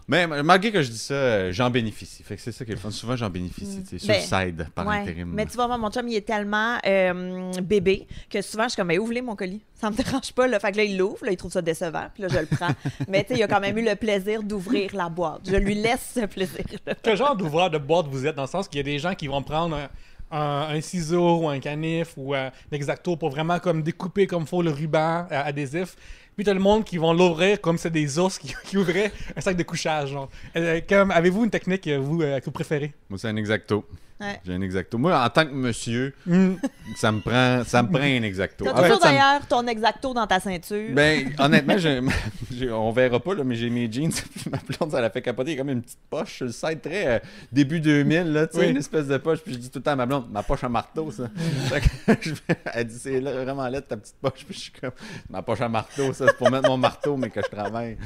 mais malgré que je dis ça, j'en bénéficie. Fait que c'est ça qui est le fun. Souvent, j'en bénéficie, tu sais, sur le side, par intérim. Mais tu vois, moi, mon chum, il est tellement bébé que souvent, je suis comme, ouvre-les mon colis. Ça me dérange pas, là. Fait que là, il l'ouvre, là, il trouve ça décevant, puis là, je le prends. Mais tu sais, il a quand même eu le plaisir d'ouvrir la boîte. Je lui laisse ce plaisir-là. Quel genre d'ouvreur de boîte vous êtes, dans le sens qu'il y a des gens qui vont prendre un ciseau ou un canif ou un X-Acto pour vraiment comme découper comme faut le ruban adhésif. Puis t'as le monde qui vont l'ouvrir comme c'est des ours qui ouvraient un sac de couchage. Genre. Avez-vous une technique que vous préférez? Moi, c'est un X-Acto. Ouais. J'ai un X-Acto. Moi, en tant que monsieur, ça me prend un X-Acto. T'as toujours d'ailleurs ton X-Acto dans ta ceinture. Ben, honnêtement, on verra pas, là, mais j'ai mes jeans. Ma blonde, ça l'a fait capoter. Il y a comme une petite poche sur le site, très début 2000, là, tu sais, une espèce de poche. Puis je dis tout le temps à ma blonde, ma poche à marteau, ça. Elle dit, c'est vraiment laid ta petite poche. Puis je suis comme, ma poche à marteau, ça, c'est pour mettre mon marteau, mais que je travaille.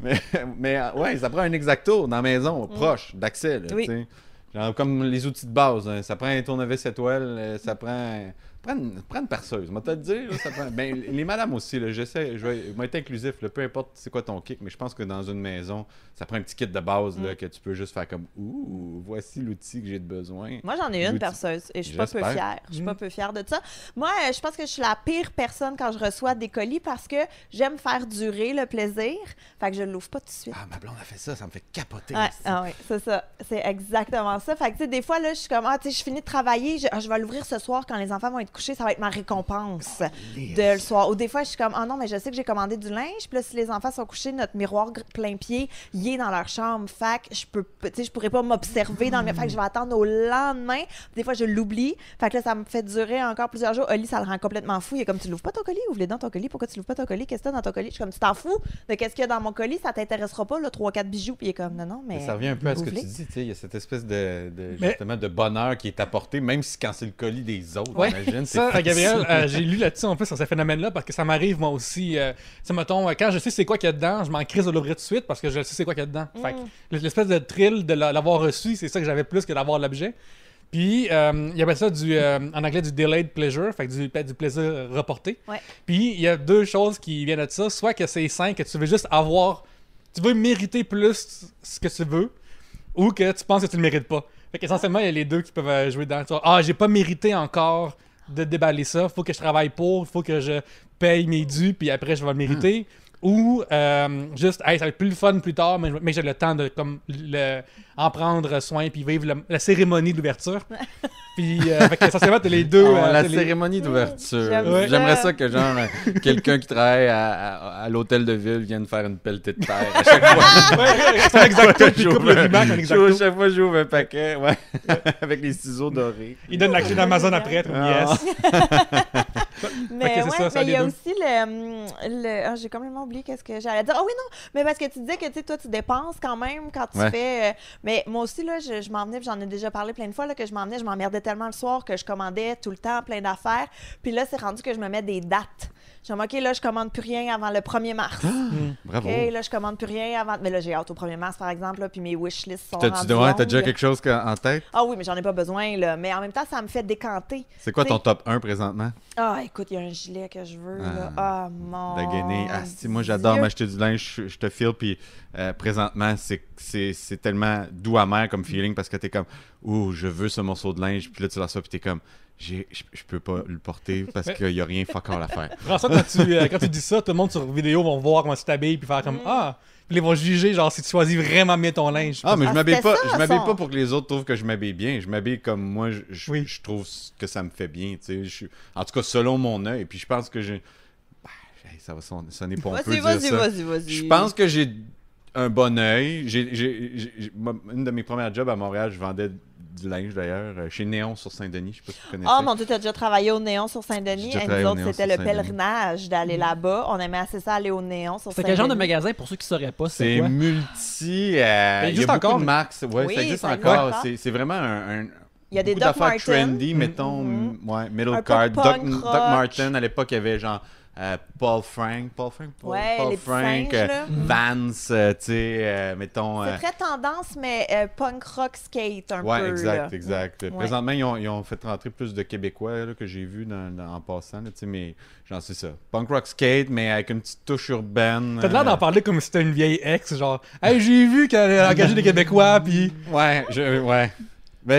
Mais ouais, ça prend un X-Acto dans la maison, proche, d'accès, là, tu sais. Genre comme les outils de base, hein. Ça prend un tournevis étoile, ça prend prends une perceuse. Moi, te le dire, là, ça prend... ben, les madames aussi, là, je vais être inclusif, là, peu importe c'est quoi ton kick, mais je pense que dans une maison, ça prend un petit kit de base là, que tu peux juste faire comme ouh, voici l'outil que j'ai de besoin. Moi, j'en ai une perceuse et je suis pas peu fière. Je suis pas peu fière de ça. Moi, je pense que je suis la pire personne quand je reçois des colis parce que j'aime faire durer le plaisir. Fait que je l'ouvre pas tout de suite. Ah, ma blonde a fait ça me fait capoter. Ouais, oui, c'est ça. C'est exactement ça. Fait que, tu sais, des fois, là, je suis comme, tu sais, je finis de travailler, je vais l'ouvrir ce soir quand les enfants vont être couchés, ça va être ma récompense de le soir. Ou des fois, je suis comme, non, mais je sais que j'ai commandé du linge, puis là, si les enfants sont couchés, notre miroir plein pied, il est dans leur chambre. Fait que je pourrais pas m'observer dans le fait que je vais attendre au lendemain. Des fois, je l'oublie. Fait que là, ça me fait durer encore plusieurs jours. Oli, ça le rend complètement fou. Il est comme, tu l'ouvres pas ton colis? Ouvre-les dans ton colis. Pourquoi tu l'ouvres pas ton colis? Qu'est-ce que t'as dans ton colis? Je suis comme, tu t'en fous de qu'est-ce qu'il y a dans mon colis? Ça t'intéressera pas, là, 3-4 bijoux. Puis il est comme, non, mais. Ça revient un peu à ce que tu dis, tu sais, il y a cette espèce justement de bonheur qui est apporté, même si quand c'est le colis des autres, imagine. Ça, Gabriel, j'ai lu là-dessus en plus sur ce phénomène-là parce que ça m'arrive moi aussi. Tu sais, mettons, quand je sais c'est quoi qu'il y a dedans, je m'en crise de l'ouvrir tout de suite parce que je sais c'est quoi qu'il y a dedans. Fait que l'espèce de thrill de l'avoir reçu, c'est ça que j'avais plus que d'avoir l'objet. Puis, il y avait ça en anglais du delayed pleasure, fait que du plaisir reporté. Ouais. Puis, il y a deux choses qui viennent de ça. Soit que c'est sain, que tu veux juste avoir... Tu veux mériter plus ce que tu veux, ou que tu penses que tu le mérites pas. Fait qu'essentiellement, il y a les deux qui peuvent jouer dedans. Tu vois, j'ai pas mérité encore de déballer ça. Faut que je travaille pour, faut que je paye mes dus, puis après, je vais le mériter. Ou juste, ça va être plus le fun plus tard, mais j'ai le temps de en prendre soin puis vivre la cérémonie d'ouverture. Puis, essentiellement, t'as les deux. La cérémonie d'ouverture. J'aimerais ça que, genre, quelqu'un qui travaille à l'hôtel de ville vienne faire une pelletée de terre à chaque fois. C'est un exacto, puis coupe le ruban, un exacto. Chaque fois, j'ouvre un paquet, avec les ciseaux dorés. Il donne la clé d'Amazon après, yes. Mais il y a aussi j'ai complètement oublié qu'est-ce que j'allais dire. Ah oui, non, mais parce que tu disais que toi, tu dépenses quand même quand tu fais... mais moi aussi, là, je m'en venais, puis j'en ai déjà parlé plein de fois, là, que je m'emmerdais tellement le soir que je commandais tout le temps plein d'affaires. Puis là, c'est rendu que je me mets des dates. Je me dis, OK, là, je commande plus rien avant le 1er mars. Bravo. OK, là, je commande plus rien avant... Mais là, j'ai hâte au 1er mars, par exemple, là, puis mes wishlists sont T'as déjà quelque chose en tête? Ah oui, mais j'en ai pas besoin, là. Mais en même temps, ça me fait décanter. C'est quoi ton top 1 présentement? Ah, écoute, il y a un gilet que je veux, là. Ah, mon Dégainer. Moi, j'adore m'acheter du linge, je te file, puis présentement, c'est tellement doux amer comme feeling parce que t'es comme, je veux ce morceau de linge, puis là, tu l'as ça, puis t'es comme, je peux pas le porter parce qu'il y a rien fuck all à faire. François, quand tu dis ça, tout le monde sur vidéo va voir comment tu t'habilles, puis faire comme, puis ils vont juger, genre, si tu choisis vraiment bien ton linge. Mais je m'habille pas pour que les autres trouvent que je m'habille bien. Je m'habille comme moi, je trouve que ça me fait bien, tu sais. En tout cas, selon mon œil. Puis je pense que j'ai... ça va sonner pompeux dire ça. Vas-y. Je pense que j'ai un bon œil. Une de mes premières jobs à Montréal, je vendais du linge d'ailleurs, chez Néon sur Saint-Denis, je sais pas si vous connaissez. Oh mon Dieu, t'as déjà travaillé au Néon sur Saint-Denis. Et nous autres, c'était le pèlerinage d'aller là-bas. On aimait assez ça aller au Néon sur Saint-Denis. C'est quel genre de magasin, pour ceux qui ne sauraient pas, c'est quoi? C'est multi... il y a beaucoup de marques. Oui, ça existe encore. C'est vraiment un... Il y a des Doc Martens. Trendy, mettons, middle card. Doc Martens, à l'époque, il y avait genre... Paul Frank, les Frank, singes, Vans, tu sais, mettons... C'est très tendance, mais punk rock skate un peu. Ouais, exact. Ouais. Présentement, ils ont fait rentrer plus de Québécois là, que j'ai vu en passant, tu sais, mais genre c'est ça. Punk rock skate, mais avec une petite touche urbaine. T'as l'air d'en parler comme si c'était une vieille ex, genre « Hey, j'ai vu qu'elle a engagé des Québécois, puis... » Ouais. Ben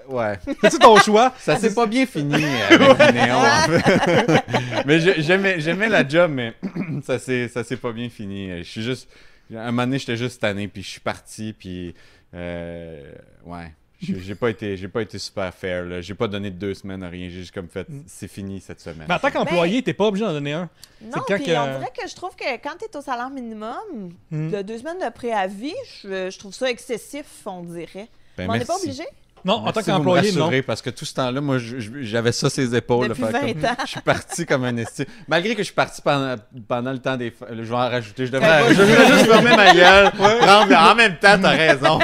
ouais. C'est-tu ton choix? Ça s'est pas bien fini avec Néon, en fait. Mais j'aimais la job, mais ça s'est pas bien fini. Je suis juste... À un moment donné, j'étais juste tanné, puis je suis parti, puis... ouais. J'ai pas été super fair, là. J'ai pas donné de 2 semaines à rien. J'ai juste comme fait, c'est fini cette semaine. Mais en tant qu'employé, t'es pas obligé d'en donner un. Non, puis on dirait que je trouve que quand t'es au salaire minimum, de 2 semaines de préavis, je trouve ça excessif, on dirait. Ben, mais on n'est pas obligé? Non, en tant qu'employé, non. Parce que tout ce temps-là, moi, j'avais ça ses épaules. Depuis 20 ans. Je suis parti comme un esti. Malgré que je suis parti pendant le temps des... Je vais en rajouter. Je devrais juste fermer ma gueule. Non, mais en même temps, t'as raison.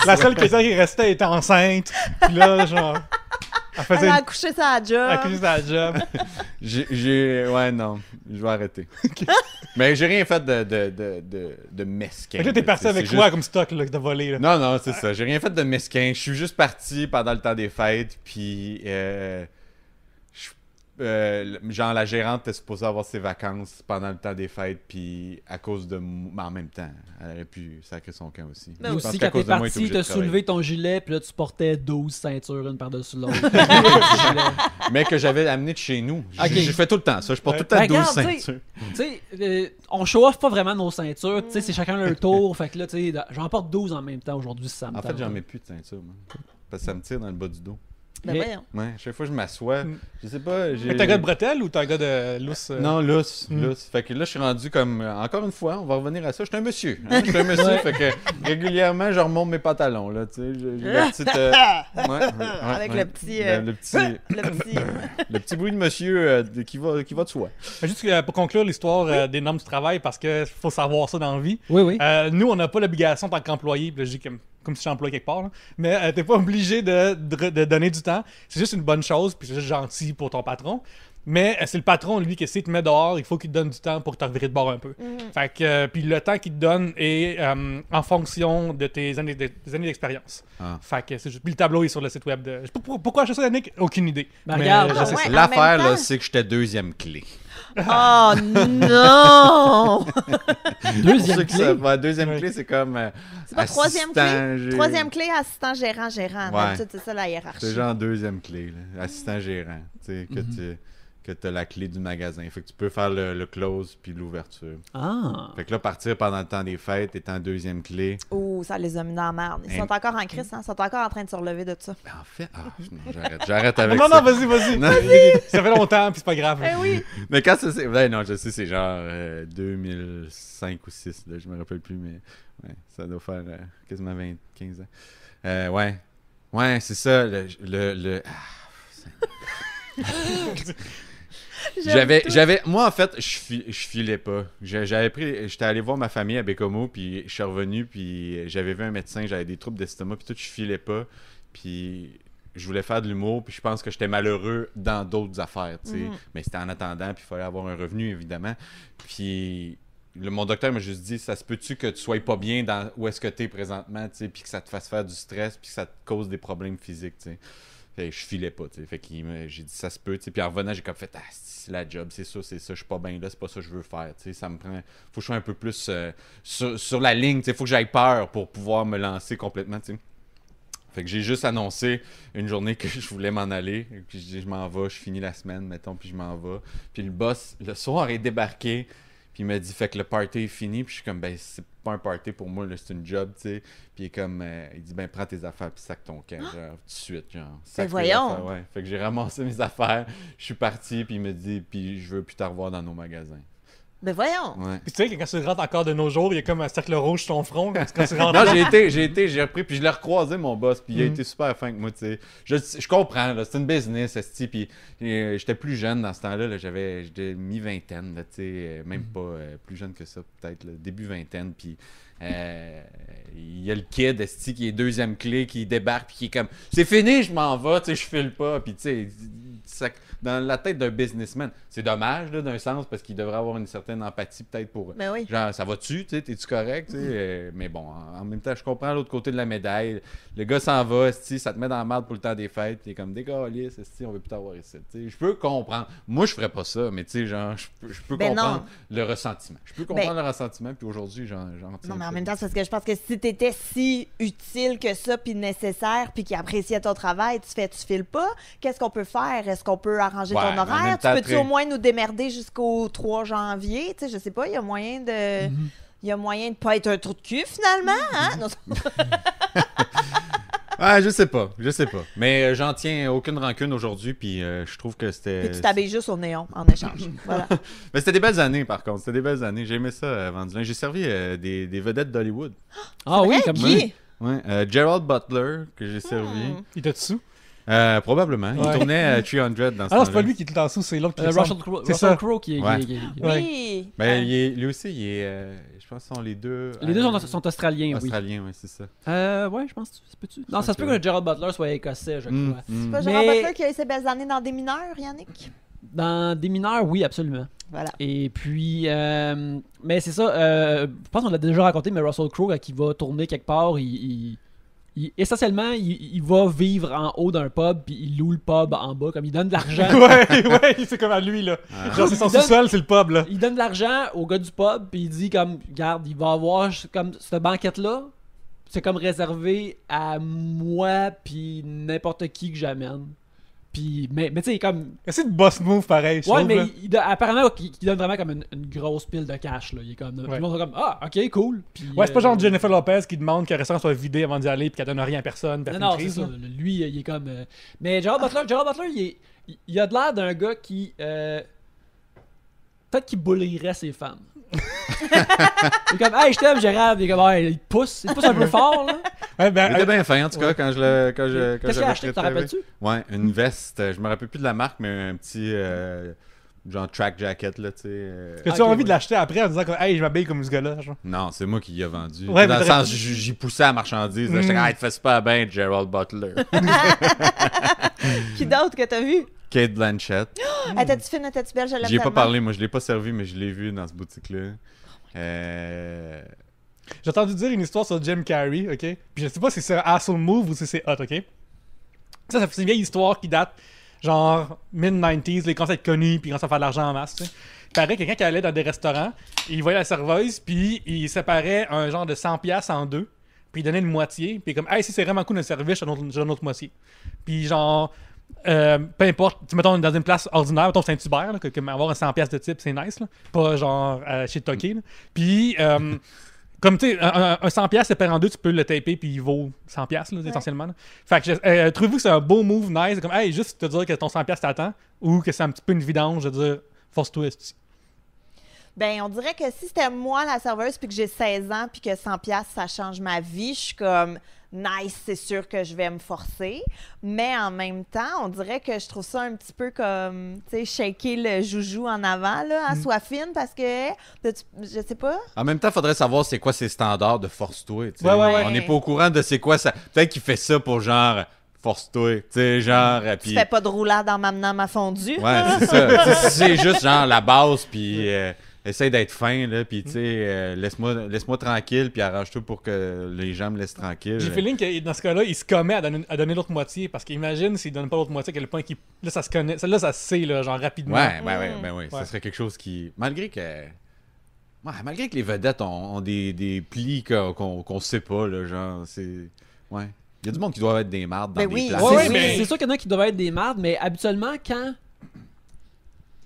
La seule question qui restait était enceinte. Puis là, genre... Elle a accouché sa job. Accouché sa job. Ouais, non. Je vais arrêter. Mais j'ai rien fait de mesquin. Fait que là, t'es parti avec quoi comme stock là, que t'as volé? Là? Non, c'est ça. J'ai rien fait de mesquin. Je suis juste parti pendant le temps des fêtes. Puis... genre, la gérante était supposée avoir ses vacances pendant le temps des fêtes, puis à cause de moi, en même temps, elle aurait pu sacrer son camp aussi. Mais Je Aussi, pense quand qu'à t'es cause de moi, il était parti, obligé t'as de travailler. soulevé ton gilet, puis là, tu portais 12 ceintures, une par-dessus l'autre. Mais que j'avais amené de chez nous. Ok. Je fais tout le temps ça. Je porte tout le temps Ben, 12 regarde, tu sais, ceintures. Tu sais, on chauffe pas vraiment nos ceintures. Tu sais, c'est chacun leur tour. Fait que là, tu sais, j'en porte 12 en même temps aujourd'hui, si ça me En fait, tente. j'en mets plus de ceinture, moi. Parce que ça me tire dans le bas du dos. Ben Mais- voyons. Ouais, chaque fois que je m'assois, je sais pas. Mais t'es un gars de bretelles ou t'es un gars de lousse? Non, lousse. Fait que là, je suis rendu comme. Encore une fois, on va revenir à ça. Je suis un monsieur. Hein? Je suis un monsieur. Fait que régulièrement, je remonte mes pantalons. Là, tu sais, j'ai la petite. Avec le petit, Le petit. Le petit. Le petit bruit de monsieur qui va de soi. Juste pour conclure l'histoire des normes du travail, parce que faut savoir ça dans la vie. Oui, oui. Nous, on n'a pas l'obligation en tant qu'employé, puis là, je dis comme si je suis employé quelque part, là. Mais t'es pas obligé de donner du temps. C'est juste une bonne chose, puis c'est juste gentil pour ton patron. Mais c'est le patron, lui, qui s'il te met dehors, il faut qu'il te donne du temps pour te revirer de bord un peu. Fait que, puis le temps qu'il te donne est en fonction de tes années d'expérience. Ah. Fait que c'est juste. Puis le tableau est sur le site web de. Je sais pas pourquoi je fais ça, Yannick, aucune idée. Ben, regarde. je sais Ouais, ça. en L'affaire, même là, temps- c'est que j'étais deuxième clé. Oh non! Deuxième Pour ceux qui clé. savent, deuxième Ouais. clé, c'est comme. C'est pas troisième assistant, clé? Troisième clé, assistant gérant, gérant. Ouais. D'habitude, c'est ça la hiérarchie. C'est genre deuxième clé, là. Assistant gérant. Tu sais, que tu as la clé du magasin. Fait que tu peux faire le close puis l'ouverture. Ah. Fait que là, partir pendant le temps des fêtes, étant deuxième clé. Ouh, ça les a mis dans la merde. Ils sont encore en crise, hein? Ils sont encore en train de se relever de ça. Ben, en fait, non, j'arrête avec Non, ça. non, vas-y. Non. Ça fait longtemps, puis c'est pas grave. Eh oui! Mais quand c'est. Ouais, non, je sais, c'est genre 2005 ou 2006, là, je me rappelle plus, mais ouais, ça doit faire quasiment 15 ans. Ouais. Ouais, c'est ça. Moi, en fait, je filais pas. J'étais allé voir ma famille à Bécomo, puis je suis revenu, puis j'avais vu un médecin, j'avais des troubles d'estomac, puis tout, je filais pas. Puis je voulais faire de l'humour, puis je pense que j'étais malheureux dans d'autres affaires, tu sais. Mais c'était en attendant, puis il fallait avoir un revenu, évidemment. Puis mon docteur m'a juste dit, ça se peut-tu que tu sois pas bien dans où est-ce que tu es présentement, tu sais, puis que ça te fasse faire du stress, puis que ça te cause des problèmes physiques, tu sais. Fait que je filais pas, tu sais. Fait que j'ai dit, ça se peut, tu sais. Puis en revenant, j'ai comme fait, c'est la job, c'est ça, je suis pas bien là, c'est pas ça que je veux faire, tu sais. Ça me prend, faut que je sois un peu plus sur la ligne, tu sais. Faut que j'aille peur pour pouvoir me lancer complètement, tu sais. Fait que j'ai juste annoncé une journée que je voulais m'en aller. Puis je dis, je m'en vais, je finis la semaine, mettons, puis je m'en vais. Puis le boss, le soir, est débarqué. Puis il m'a dit, fait que le party est fini. Puis je suis comme, ben, c'est pas un party pour moi, là, c'est une job, tu sais. Puis il est comme, il dit, ben, prends tes affaires, puis sac ton camp, genre, tout de suite, genre. Sac tes voyons. affaires, ouais. Fait que j'ai ramassé mes affaires, je suis parti, puis il me dit, puis je veux plus te revoir dans nos magasins. Ben voyons! Ouais. Puis tu sais, quand tu rentres encore de nos jours, il y a comme un cercle rouge sur ton front. Quand tu rentres Non, là. j'ai repris, puis je l'ai recroisé, mon boss, puis il a été super fin avec moi, tu sais. Je comprends, là, c'est une business, esti, puis j'étais plus jeune dans ce temps-là, là, j'étais mi-vingtaine, là, tu sais, même pas plus jeune que ça, peut-être, là, début vingtaine, puis il y a le kid, esti, qui est deuxième clé, qui débarque, puis qui est comme, c'est fini, je m'en vais, tu sais, je file pas, puis tu sais, dans la tête d'un businessman, c'est dommage, là, d'un sens, parce qu'il devrait avoir une certaine empathie, peut-être, pour... Ben oui. Genre, ça va-tu, tu sais, t'es-tu correct, tu sais, mais bon, en même temps, je comprends l'autre côté de la médaille. Le gars s'en va, esti, ça te met dans la merde pour le temps des fêtes, t'es comme décalisse, esti, on veut plus t'avoir ici, tu sais. Je peux comprendre. Moi, je ferais pas ça, mais tu sais, genre, je peux Ben comprendre non. le ressentiment. Je peux comprendre le ressentiment, puis aujourd'hui, j'en tiens Non, mais en ça. même temps, c'est parce que je pense que si t'étais si utile que ça, puis nécessaire, puis qu'il appréciait ton travail, tu files pas, qu'est-ce qu'on peut faire? Est-ce qu'on peut arranger Ouais, ton mais en horaire? même Tu temps, peux-tu très- au moins nous démerder jusqu'au 3 janvier? Tu sais, je sais pas, il y a moyen de... Il y a moyen de pas être un trou de cul, finalement, hein? Non, Ah, je sais pas. Mais j'en tiens aucune rancune aujourd'hui, puis je trouve que c'était... puis tu t'habilles juste au néon, en échange. Voilà. Mais c'était des belles années, par contre. C'était des belles années. J'ai aimé ça, vendre du linge. J'ai servi des vedettes d'Hollywood. Ah oui, Hey, comme qui? Ouais, Gerald Butler, que j'ai servi. Il était dessous. Probablement. Il Ouais. tournait à 300 dans ce Ah non, c'est temps-là. pas lui qui est tout en dessous, c'est l'autre qui Russell ressemble. Crowe C'est ça. qui est. Ouais. Ouais. Oui. Ben, lui aussi, il est... je pense que sont les deux... Les deux sont australiens, oui. Australiens, oui, c'est ça. Ouais, je pense. Ça peut-tu? Non, ça se peut que- que Gerald Butler soit écossais, je Mm, crois. mm. C'est pas Mais- Gérard Butler qui a eu ses belles années dans des mineurs, Yannick? Dans des mineurs, oui, absolument. Voilà. Et puis, mais c'est ça, je pense qu'on l'a déjà raconté, mais Russell Crowe, quand il va tourner quelque part, il essentiellement, il va vivre en haut d'un pub, puis il loue le pub en bas, comme il donne de l'argent. ouais, c'est comme à lui, là. Genre, c'est son sous-sol, c'est le pub, là. Il donne de l'argent au gars du pub, puis il dit comme, regarde, il va avoir comme cette banquette-là, c'est comme réservé à moi, puis n'importe qui que j'amène. Puis, mais tu sais, comme. C'est une boss move pareil, je Ouais, trouve, mais là. apparemment, il donne vraiment comme une grosse pile de cash, là. Il est comme. Tout le monde est comme, ah, ok, cool. Puis, Ouais, c'est pas genre Jennifer Lopez qui demande que le restaurant soit vidé avant d'y aller puis qu'elle donne rien à personne. Non, c'est ça. Lui, il est comme. Mais Gerard Butler, il a de l'air d'un gars qui. Peut-être qu'il bullierait ses fans. Il est comme, hey, je t'aime, Gérard. Il est comme, il pousse un peu fort, là. Ouais, Il était bien fin, en tout cas, quand je Qu'est-ce qu'il a acheté, t'en rappelles-tu? Ouais, une veste. Je me rappelle plus de la marque, mais un petit genre track jacket, là, tu sais. As-tu Ok, envie ouais. de l'acheter après en disant que, hey, je m'habille comme ce gars-là, genre? Non, c'est moi qui l'ai vendu. Ouais, Dans mais le sens, j'y poussais à la marchandise. là. J'étais comme, hey, te fais pas bien, Gerald Butler. Qui d'autre que t'as vu? Kate Blanchett. Étais-tu fine, étais-tu belle? Je l'aime J'y ai pas tellement. parlé, moi, je l'ai pas servi, mais je l'ai vu dans ce boutique-là. J'ai entendu dire une histoire sur Jim Carrey, ok? Puis je sais pas si c'est un asshole move ou si c'est hot, ok? Ça c'est une vieille histoire qui date genre mid-90s, les quand ça être connu, puis quand ça fait de l'argent en masse, tu sais. Il paraît que quelqu'un qui allait dans des restaurants, il voyait la serveuse, puis il séparait un genre de 100$ en deux, puis il donnait une moitié, puis comme, hey, si c'est vraiment cool le service, j'ai une autre moitié. Puis genre, peu importe, tu mettons dans une place ordinaire, mettons Saint-Hubert, là, comme avoir un 100$ de type, c'est nice, là. Pas genre chez Toki, là. Puis, comme tu sais, un 100$ séparé en deux, tu peux le taper, puis il vaut 100$, là, essentiellement. Là. Fait que, trouvez-vous que c'est un beau move nice, comme, hey, juste te dire que ton 100$ t'attend, ou que c'est un petit peu une vidange, de dire, force-toi, esti. Ben, on dirait que si c'était moi la serveuse puis que j'ai 16 ans puis que 100$ ça change ma vie, je suis comme nice, c'est sûr que je vais me forcer. Mais en même temps, on dirait que je trouve ça un petit peu comme, tu sais, shaker le joujou en avant, là, à sois fine parce que, je sais pas. En même temps, il faudrait savoir c'est quoi ses standards de force-toi. Tu sais. Ouais. On n'est pas au courant de c'est quoi ça. Peut-être qu'il fait ça pour genre force-toi. Tu sais, genre. Tu Puis... fais pas de roulade en m'amenant ma fondue. Ouais, c'est ça. Si c'est juste genre la base, puis essaye d'être fin, là, puis tu sais, laisse-moi tranquille, puis arrange-toi pour que les gens me laissent tranquille. J'ai le feeling que dans ce cas-là, il se commet à donner l'autre moitié, parce qu'imagine s'il donne pas l'autre moitié, à quel point là, ça se connaît. Là, ça se sait, là, genre rapidement. Ouais. Ça serait quelque chose qui. Malgré que les vedettes ont des plis qu'on sait pas, là, genre, c'est. Ouais. Il y a du monde qui doit être des mardes dans Ben des oui, places. Ouais, C'est mais- c'est sûr qu'il y en a qui doivent être des mardes, mais habituellement, quand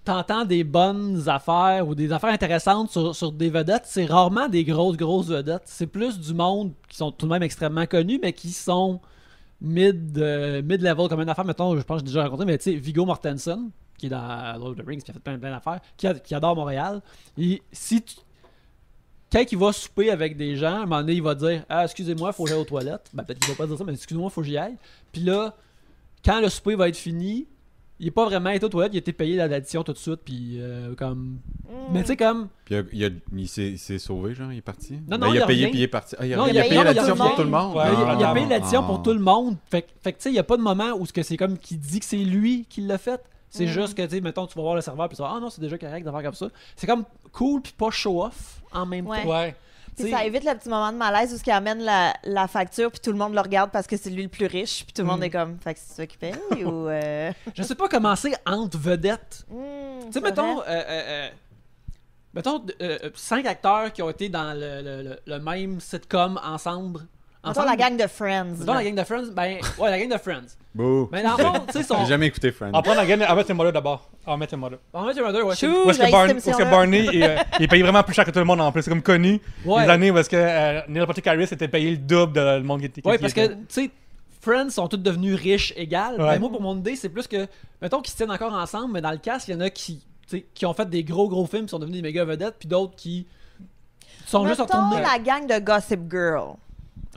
t'entends des bonnes affaires ou des affaires intéressantes sur des vedettes, c'est rarement des grosses vedettes. C'est plus du monde qui sont tout de même extrêmement connus, mais qui sont mid-level comme une affaire. Mettons, je pense que j'ai déjà raconté, mais tu sais, Viggo Mortensen, qui est dans Lord of the Rings, qui a fait plein d'affaires, qui adore Montréal. Et quand il va souper avec des gens, à un moment donné, il va dire « Ah, excusez-moi, il faut que j'aille aux toilettes. » Ben, peut-être qu'il va pas dire ça, mais « Excusez-moi, il faut que j'y aille. » Puis là, quand le souper va être fini, il est pas vraiment été aux toilettes, il a été payé l'addition tout de suite, puis comme... Mais tu sais, comme... Puis il s'est sauvé, genre, il est parti. Non, Ben, non, il il a payé, revient. puis il est parti. Ah, il Non, a il a payé payé l'addition pour pour tout le monde. Ouais, il a Ah. payé l'addition pour tout le monde. Fait que tu sais, il n'y a pas de moment où c'est comme qu'il dit que c'est lui qui l'a fait. C'est juste que, tu sais, mettons, tu vas voir le serveur, puis tu vas ah non, c'est déjà correct d'affaire comme ça. C'est comme cool, puis pas show-off en même Ouais. temps. Ouais. Puis ça évite le petit moment de malaise où ce qui amène la facture puis tout le monde le regarde parce que c'est lui le plus riche puis tout le monde est comme fait que c'est toi qui paye ou Je sais pas comment c'est entre vedettes. Tu sais, c'est mettons, vrai. mettons 5 acteurs qui ont été dans le même sitcom ensemble. Mettons la gang de Friends. Mettons là. la gang de Friends. Ben, ouais, la gang de Friends. Bouh. Mais dans le fond, tu sais, J'ai jamais écouté Friends. On prend la gagne à mettre Mother d'abord. On met Mother. On va mettre un ouais. Chou, Où est-ce j'ai que, cette où est-ce que émission-là. Barney il est payé vraiment plus cher que tout le monde en plus. C'est comme connu. Ouais. Les années où est-ce que Neil Patrick Harris était payé le double de le monde qui était. Ouais, qui parce était. que, tu sais, Friends sont tous devenus riches égales. Ouais. Mais moi, pour mon idée, c'est plus que, mettons qu'ils se tiennent encore ensemble, mais dans le cast, il y en a qui ont fait des gros films, qui sont devenus des méga vedettes, puis d'autres qui sont juste Mettons retournés. la gang de Gossip Girl.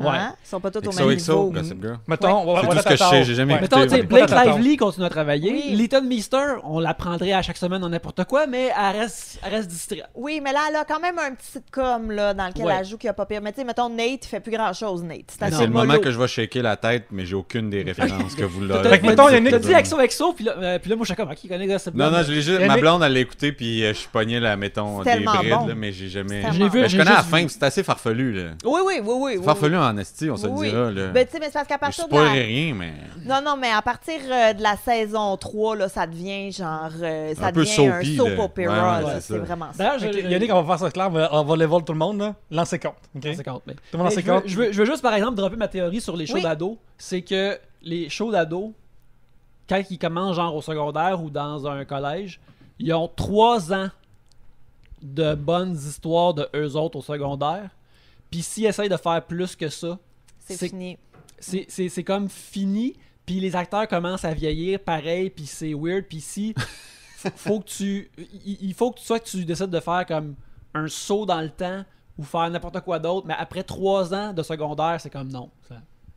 Ouais. Hein? Ils sont pas tous au même XOXO, niveau. Gossip Girl. Mettons, on va C'est voir tout ce que je sais, j'ai jamais écouté. Mettons, tu sais, ouais. Blake Attends. Lively continue à travailler. Oui. Leighton Meester, on la prendrait à chaque semaine dans n'importe quoi, mais elle reste distraite. Oui, mais là, elle a quand même un petit sitcom là, dans lequel Ouais. elle joue qui a pas pire. Mais tu sais, mettons, Nate, il fait plus grand-chose, Nate. C'est assez C'est le moment mollo. que je vais shaker la tête, mais j'ai aucune des références que vous T'as l'aurez. Fait que mettons, Yannick, t'as dit XOXO, puis là, moi, je suis comme, qui connaît Gossip Girl? Non, je l'ai juste. Yannick- Ma blonde, elle l'a écouté, puis je suis pogné, là, mettons, C'est des tellement brides, bon. là, mais j'ai jamais. C'est J'ai vu, Mais je j'ai connais la juste fin, vu. puis c'est assez farfelu, là. Oui. C'est farfelu en en esti, on se le Oui. dira. Là. Ben, tu sais, mais c'est parce qu'à Je partir de spoilerai rien, mais... Non, mais à partir de la saison 3, là, ça devient genre... ça Un peu devient soapy, un soap là. opera, Ouais, là, c'est c'est ça. vraiment ça. D'ailleurs, Yannick, on va faire ça clair, on va level tout le monde, là. Lancez compte. OK? C'est compte, mais- Tout le monde Mais lancez compte. je veux juste, par exemple, dropper ma théorie sur les shows Oui. d'ados. C'est que les shows d'ados, quand ils commencent genre au secondaire ou dans un collège, ils ont 3 ans de bonnes histoires de eux autres au secondaire. Puis s'ils essayent de faire plus que ça, C'est fini. c'est comme fini. Puis les acteurs commencent à vieillir pareil, puis c'est weird. Puis si faut que il faut que tu décides de faire comme un saut dans le temps ou faire n'importe quoi d'autre, mais après 3 ans de secondaire, c'est comme non.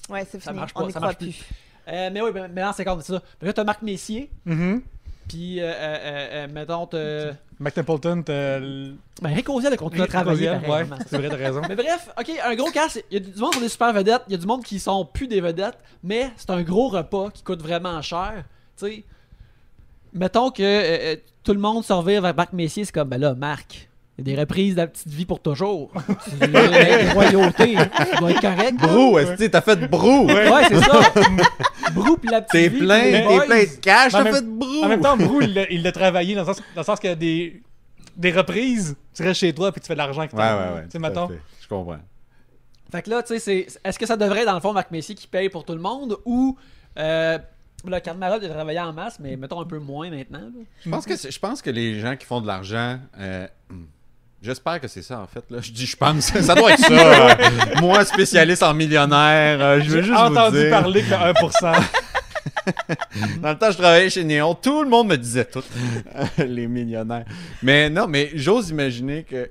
Ouais, c'est Ça fini. marche On pas, n'y ça croit marche plus. Mais oui, mais là, c'est comme ça. Mais là, t'as Marc Messier, Mhm. puis mettons, t'as... Mac Templeton, Ben, Rick Osiel a continué à travailler. Ouais, pareil, vraiment. c'est vrai, t'as raison. Mais bref, ok, un gros cast. Il y a du monde qui sont des super vedettes, il y a du monde qui sont plus des vedettes, mais c'est un gros repas qui coûte vraiment cher. Tu sais, mettons que tout le monde se revire vers Marc Messier, c'est comme, ben là, Marc, il y a des reprises de la petite vie pour toujours. C'est des royautés, tu dois être correct. Brou, esti, t'as fait brou! Ouais, c'est ça. Brou pis la petite T'es vie. plein, pis les t'es boys. plein de cash, En t'as même- fait brou! En même temps, Brou, il l'a travaillé dans le sens qu'il y a des reprises, tu restes chez toi puis tu fais de l'argent qui Ouais. Tu sais, tout à mettons. fait. Je comprends. Fait que là, tu sais, est-ce que ça devrait, dans le fond, Marc Messier qui paye pour tout le monde ou le Carmarol de travailler en masse, mais mettons un peu moins maintenant. Là. Je pense que les gens qui font de l'argent... J'espère que c'est ça, en fait. Là. Je dis, je pense. Ça doit être ça. Moi, spécialiste en millionnaire, je veux J'ai juste vous entendu dire... parler que le 1%. Dans le temps, je travaillais chez Néon. Tout le monde me disait tout. Les millionnaires. Mais non, mais j'ose imaginer que...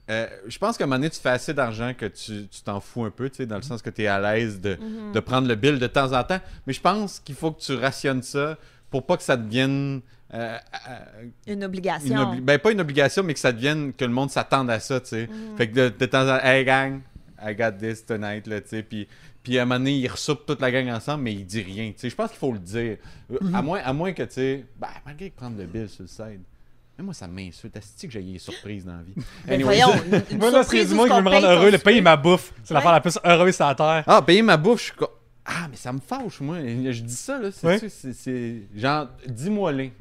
je pense qu'à un moment donné, tu fais assez d'argent que tu t'en fous un peu, tu sais, dans le sens que tu es à l'aise de prendre le bill de temps en temps. Mais je pense qu'il faut que tu rationnes ça pour pas que ça devienne... Une obligation. Ben, pas une obligation, mais que ça devienne que le monde s'attende à ça, tu sais. Fait que de temps en temps, hey gang, I got this tonight, là, tu sais. Puis à un moment donné, il resoupe toute la gang ensemble, mais il dit rien, tu sais. Je pense qu'il faut le dire. À moins que, tu sais, ben, malgré que prendre le bill sur le side. Mais moi, ça m'insulte. Est-ce que j'ai des surprises dans la vie? Mais Anyway. voyons, une Moi, là, c'est surprise du où monde qui veut me qu'on rendre paye heureux. ton Le payer souper. ma bouffe. C'est l'affaire Ouais. la plus heureuse sur la terre. Ah, payer ma bouffe, je suis comme... Ah, mais ça me fâche, moi. Je dis ça, là. Ouais. C'est genre, dis-moi les.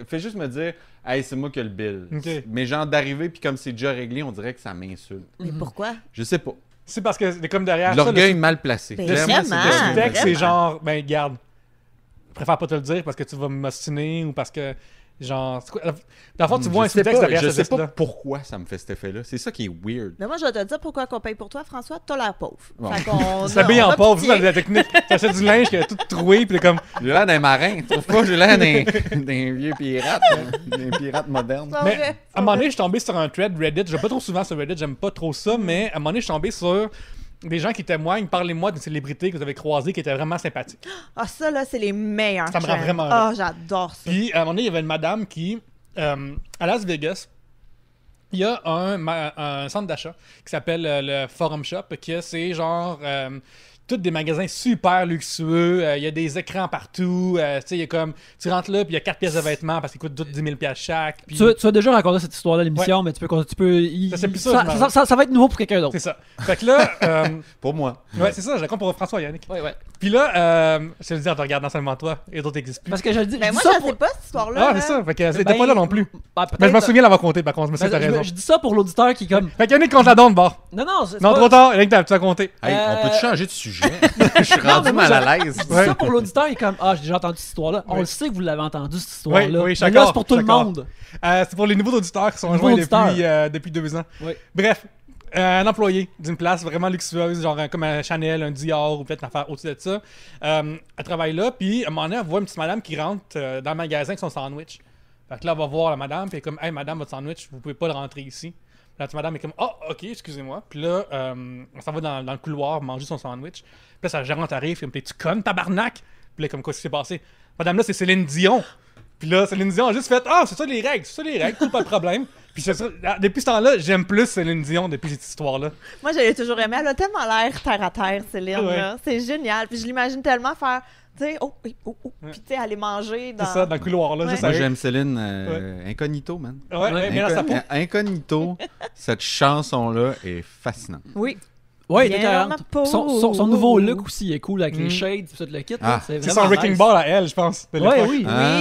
Fais juste me dire, hey, c'est moi qui ai le bill. Ok. Mais genre, d'arriver, puis comme c'est déjà réglé, on dirait que ça m'insulte. Mais pourquoi? Je sais pas. C'est parce que c'est comme derrière De ça. l'orgueil mal placé. Ben, Clairement, vraiment. c'est de Le l'orgueil. sous-texte, c'est Vraiment. genre, ben, garde. Je préfère pas te le dire parce que tu vas m'ostiner ou parce que, genre, c'est quoi? Dans le fond, tu vois un Je sais sous-texte pas, derrière je ce sais pas texte-là. pourquoi ça me fait cet effet-là. C'est ça qui est weird. Mais moi, je vais te dire pourquoi qu'on paye pour toi, François. T'as l'air pauvre. Bon. Fait qu'on... S'habiller on en a pauvre, pitié. c'est la technique. T'achètes du linge qui est tout troué, puis t'es comme. J'ai l'air d'un marin. Tu trouves pas? J'ai l'air d'un vieux pirate. D'un pirate moderne. C'est Mais vrai, à un moment donné, je suis tombé sur un thread Reddit. Je vais pas trop souvent sur Reddit, j'aime pas trop ça, mais à un moment donné, je suis tombé sur des gens qui témoignent. Parlez-moi d'une célébrité que vous avez croisée qui était vraiment sympathique. Ah, ça, là, c'est les meilleurs. Ça me rend trends. vraiment Ah, j'adore ça. Puis à un moment donné, il y avait une madame qui, à Las Vegas, il y a un centre d'achat qui s'appelle le Forum Shop, que c'est genre tous des magasins super luxueux. Il y a des écrans partout. Tu sais, il y a comme, tu rentres là, puis il y a 4 pièces de vêtements parce qu'ils coûtent toutes 10 000 $. Chaque. Puis Tu as déjà raconté cette histoire-là à l'émission, mais tu peux Ça, c'est plus ça, je m'en ça va être nouveau pour quelqu'un d'autre. c'est ça. Fait que là, Pour moi. ouais, c'est ça, je raconte pour François Yannick. Ouais. Puis là, je te le dis en te regardant seulement toi, et d'autres n'existent plus. Parce que je le dis. Mais je moi, dis je ça sais pour... pas, cette histoire-là. Ah, là. c'est ça. Fait que c'était Ben, pas là non plus. Ben, Mais je m'en peut-être- souviens l'avoir compté, par contre. Je me suis dit, Ben, t'as raison. je dis ça pour l'auditeur qui est comme. Fait que Yannick compte la donne, bord. Non, c'est Non, pas- trop tard. Yannick, tu as compté. Hey, on peut changer de sujet? Je suis Non, rendu mais moi, mal à l'aise. Je dis ça pour l'auditeur, il est comme j'ai déjà entendu cette histoire-là. On Oui. le sait que vous l'avez entendu, cette histoire-là. Oui, Mais je suis là, d'accord, c'est pour tout je le suis d'accord. monde. C'est pour les nouveaux auditeurs qui sont Nouveaux rejoints depuis 2 ans. Oui. Bref, un employé d'une place vraiment luxueuse, genre comme un Chanel, un Dior ou peut-être une affaire au-dessus de ça. Elle travaille là, puis à un moment donné, elle voit une petite madame qui rentre dans le magasin avec son sandwich. Fait que là, elle va voir la madame, puis elle est comme, hey madame, votre sandwich, vous pouvez pas le rentrer ici. La petite madame est comme, oh, ok, excusez-moi. Puis là, on s'en va dans le couloir manger son sandwich. Puis là, sa gérante arrive, puis elle me dit, tu connes, tabarnak? Puis là, comme, quoi, ce qui s'est passé? Madame, là, c'est Céline Dion. Puis là, Céline Dion a juste fait, c'est ça les règles, tout, pas de problème. Puis c'est ça, depuis ce temps-là, j'aime plus Céline Dion depuis cette histoire-là. Moi, je l'ai toujours aimé. Elle a tellement l'air terre à terre, Céline. Ouais. là. C'est génial. Puis je l'imagine tellement faire, tu sais, Puis tu sais, aller manger dans. C'est ça, dans le couloir, là, Ouais. juste Moi, avec- j'aime Céline incognito, man. Ouais, mais dans sa peau. Incognito, cette chanson-là est fascinante. Oui. Ouais, Viens il était dans ma 40. peau. Son nouveau look aussi est cool avec les shades, tout le kit. Ah, là, C'est vraiment son Wrecking nice. Ball à elle, je pense. de Ouais, l'époque. oui. Ah.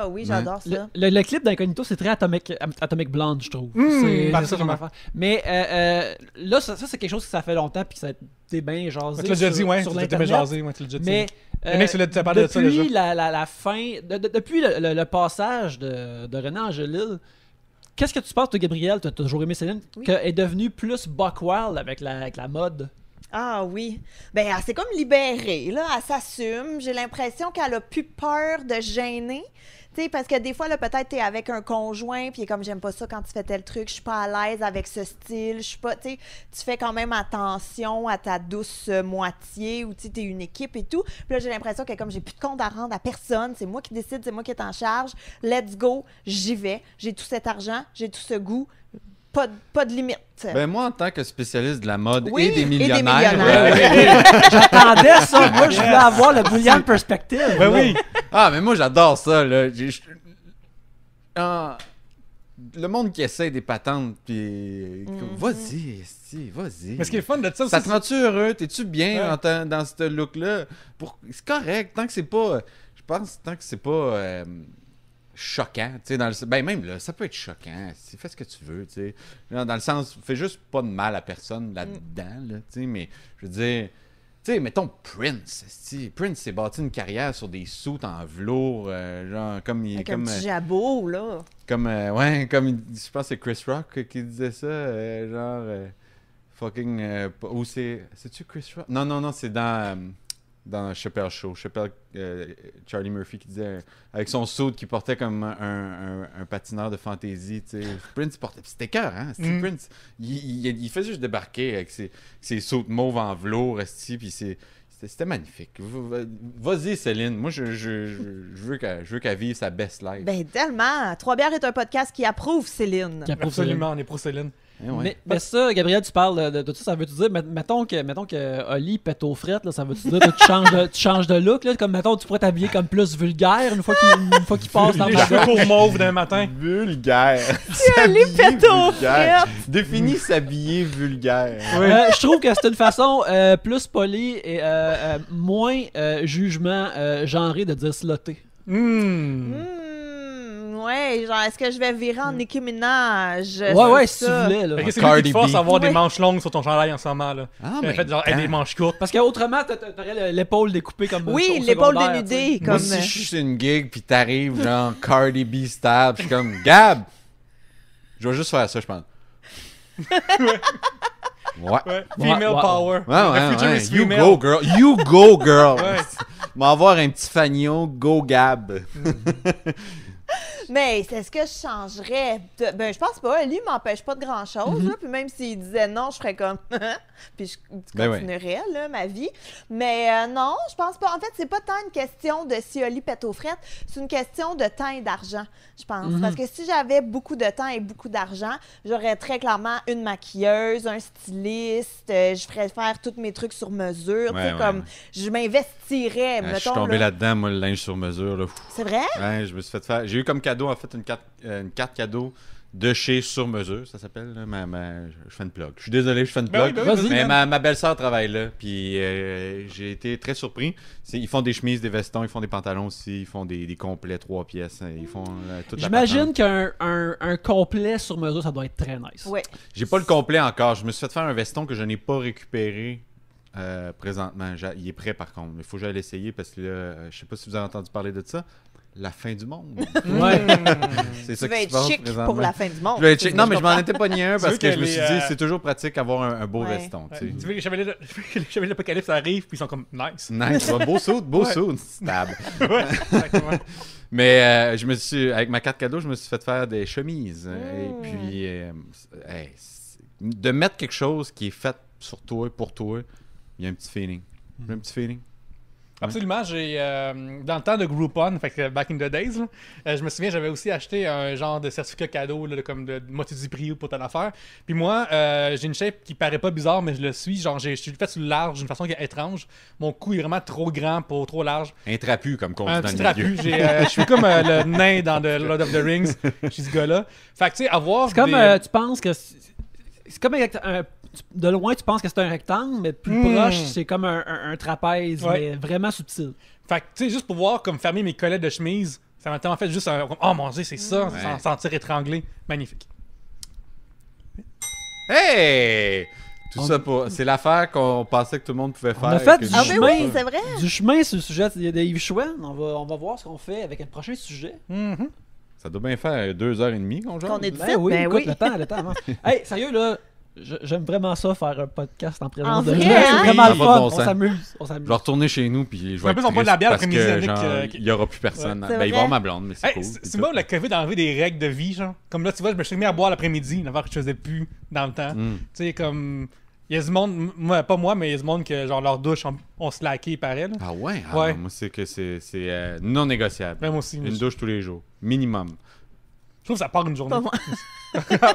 Oui, oui, j'adore ça. Le clip d'Incognito, c'est très Atomic Blonde, je trouve. C'est ça absolument. son affaire. Mais là, ça c'est quelque chose que ça fait longtemps puis que ça a été bien jasé. Tu l'as déjà dit, ouais. sur Tu l'as déjà l'Internet. jasé, ouais, tu l'as déjà dit. Mais Il y en a qui t'as parlé de ça depuis déjà. la fin, depuis le passage de René Angélil, qu'est-ce que tu penses de Gabrielle? Tu as toujours aimé Céline, Oui. qu'elle est devenue plus buckwild avec la mode. Ah oui. Ben, elle s'est comme libérée, là. Elle s'assume. J'ai l'impression qu'elle a plus peur de gêner. Tu sais, parce que des fois, là, peut-être t'es avec un conjoint, puis il est comme, j'aime pas ça quand tu fais tel truc, je suis pas à l'aise avec ce style, je suis pas, tu sais, tu fais quand même attention à ta douce moitié, ou tu sais, t'es une équipe et tout. Puis là, j'ai l'impression que comme j'ai plus de compte à rendre à personne, c'est moi qui décide, c'est moi qui est en charge, let's go, j'y vais, j'ai tout cet argent, j'ai tout ce goût, pas de limite. Ben moi, en tant que spécialiste de la mode Oui, et des et des millionnaires, millionnaires. J'attendais ça. Moi, je voulais avoir le Bouillon perspective. Ben là. oui. ah, mais moi, j'adore ça, là. Le monde qui essaie des patentes, puis vas-y, esti, vas-y. Mais ce qui est fun de ça, Ça aussi, te rend-tu heureux? T'es-tu bien Ouais. dans ce look-là? C'est correct, tant que c'est pas... Je pense, tant que c'est pas choquant, tu sais, ben même là, ça peut être choquant, fais ce que tu veux, tu sais. Dans le sens, fais juste pas de mal à personne là-dedans, là, tu sais, mais je veux dire... Tu sais, mettons Prince. Prince s'est bâti une carrière sur des soutes en velours, genre comme il Avec comme un petit jabot, là. je pense que c'est Chris Rock qui disait ça, fucking où c'est-tu Chris Rock? Non, c'est dans Chappelle Show. Charlie Murphy qui disait avec son suit qu'il portait comme un patineur de fantaisie, tu sais. Prince portait, c'était cœur, hein? Prince, il faisait juste débarquer avec ses suits mauves en velours, puis c'était magnifique. Vas-y, Céline. Moi, je veux qu'elle vive sa best life. Ben, tellement. Trois bières est un podcast qui approuve Céline. Qui approuve Céline. absolument, on est pro Céline. Eh ouais. Mais ça, Gabriel, tu parles de tout ça, ça veut-tu dire, mettons que Oli pète aux frettes, là, ça veut-tu dire que tu changes de look, là, comme mettons tu pourrais t'habiller comme plus vulgaire une fois qu'il passe dans le Les cheveux magasin? courts mauves d'un matin. Vulgaire. Oli pète aux vulgaire. frettes. Définis s'habiller vulgaire. Je trouve que c'est une façon plus polie et moins jugement genré de dire sloté. Ouais, genre, est-ce que je vais virer en Nicki Minaj? Ouais, C'est si tu ça. voulais, là. Fait que c'est Cardi lui qui te force B. à avoir des Ouais. manches longues sur ton chandail en ce moment, là. Ah, En fait, genre, avec des manches courtes. Parce qu'autrement, t'aurais l'épaule découpée comme Oui, au l'épaule secondaire, dénudée, Moi, comme... si je suis sur une gig pis t'arrives genre Cardi B style, je suis comme Gab, je vais juste faire ça, je pense. Ouais. Ouais. Female ouais. power. Ouais, The future ouais. is You female. go, girl. You go, girl. Ouais. M'avoir un petit fagnon, go, Gab. Mais est-ce que je changerais? Ben, je pense pas. Lui, il m'empêche pas de grand-chose. Là. Puis même s'il disait non, je ferais comme... Puis je Ben continuerais, là, ma vie. Mais non, je pense pas. En fait, c'est pas tant une question de si Oli pète aux frettes. C'est une question de temps et d'argent, je pense. Parce que si j'avais beaucoup de temps et beaucoup d'argent, j'aurais très clairement une maquilleuse, un styliste. Je ferais faire tous mes trucs sur mesure. Ouais, tu sais, ouais, comme ouais. je m'investirais, Je suis mettons. tombé là. là-dedans, moi, le linge sur mesure. Là. C'est vrai? Ouais, je me suis fait faire. J'ai eu comme cadeau, en fait, une carte cadeau de chez Sur Mesure, ça s'appelle. Là. Je fais une plug. Je suis désolé, je fais une Ben oui, plug. ben oui, Vas-y. Mais man. ma belle-sœur travaille là, puis j'ai été très surpris. Ils font des chemises, des vestons, ils font des pantalons aussi, ils font des complets 3 pièces, ils font toute la J'imagine patente. qu'un complet sur mesure, ça doit être très nice. Oui. J'ai pas le complet encore. Je me suis fait faire un veston que je n'ai pas récupéré présentement. Il est prêt par contre. Il faut que j'aille l'essayer parce que là, je sais pas si vous avez entendu parler de ça. La fin du monde. Ouais. C'est Tu ça vas qui se être passe chic présentement. pour la fin du monde. Je vais être C'est chic. ce Non, que mais je m'en comprends. étais pogné un parce veux que que je me suis les, dit c'est toujours pratique d'avoir un beau Ouais. veston. tu sais. Tu veux que les chevaliers d'Apocalypse arrivent, puis ils sont comme nice. Nice, ouais, beau saut, stab. Ouais, exactement. Mais je me suis, avec ma carte cadeau, je me suis fait faire des chemises. Et puis, de mettre quelque chose qui est fait sur toi, pour toi, il y a un petit feeling. J'ai un petit feeling. Absolument, j'ai dans le temps de Groupon, fait que back in the days, là, je me souviens, j'avais aussi acheté un genre de certificat cadeau là, comme de moitié du prix pour telle affaire. Puis moi, j'ai une shape qui paraît pas bizarre, mais je le suis. Genre, je suis fait sur le large d'une façon qui est étrange. Mon cou est vraiment trop grand pour trop large. Un trapu, comme qu'on dit Un dans petit le milieu. trapu. Je suis comme le nain dans The Lord of the Rings. Je suis ce gars-là. Fait que tu sais, avoir C'est comme, des... tu penses que c'est comme tu de loin, tu penses que c'est un rectangle, mais plus proche, c'est comme un trapèze, mais vraiment subtil. Fait que, tu sais, juste pour voir comme fermer mes collets de chemise, ça m'a tellement fait juste un. Oh mon Dieu, c'est ça, sans sentir étranglé. Magnifique. Hey! Tout ça pour. C'est l'affaire qu'on pensait que tout le monde pouvait faire. On a fait que du Ah, nous, mais chemin. oui, c'est vrai. Du chemin sur le sujet de Yves Chouen. On va voir ce qu'on fait avec le prochain sujet. Ça doit bien faire 2h30 qu'on joue. Qu'on est Ben oui, ben écoute, oui. le temps avance. Hey, sérieux, là, j'aime vraiment ça, faire un podcast en présence En de vrai, gens. hein? C'est vraiment Ça le va de fun. bon On sens. s'amuse. Je vais retourner chez nous puis je vais En être plus, on boit de la bière triste parce l'après-midi que, avec, genre, il y aura plus personne. C'est Ben, il va y vrai. avoir ma blonde, mais c'est Hey, cool. c'est bon, la COVID a enlevé des règles de vie, genre. Comme là, tu vois, je me suis mis à boire l'après-midi, une affaire que je faisais plus dans le temps. Tu sais, comme. Il y a du monde, moi, pas moi, mais il y a du monde que, genre, leur douche, on slacké, il paraît, là. Ah ouais? Ouais. Non, moi, c'est que c'est non négociable. Ben, moi aussi. Une douche tous les jours. Minimum. Je trouve que ça part une journée. Pas moi.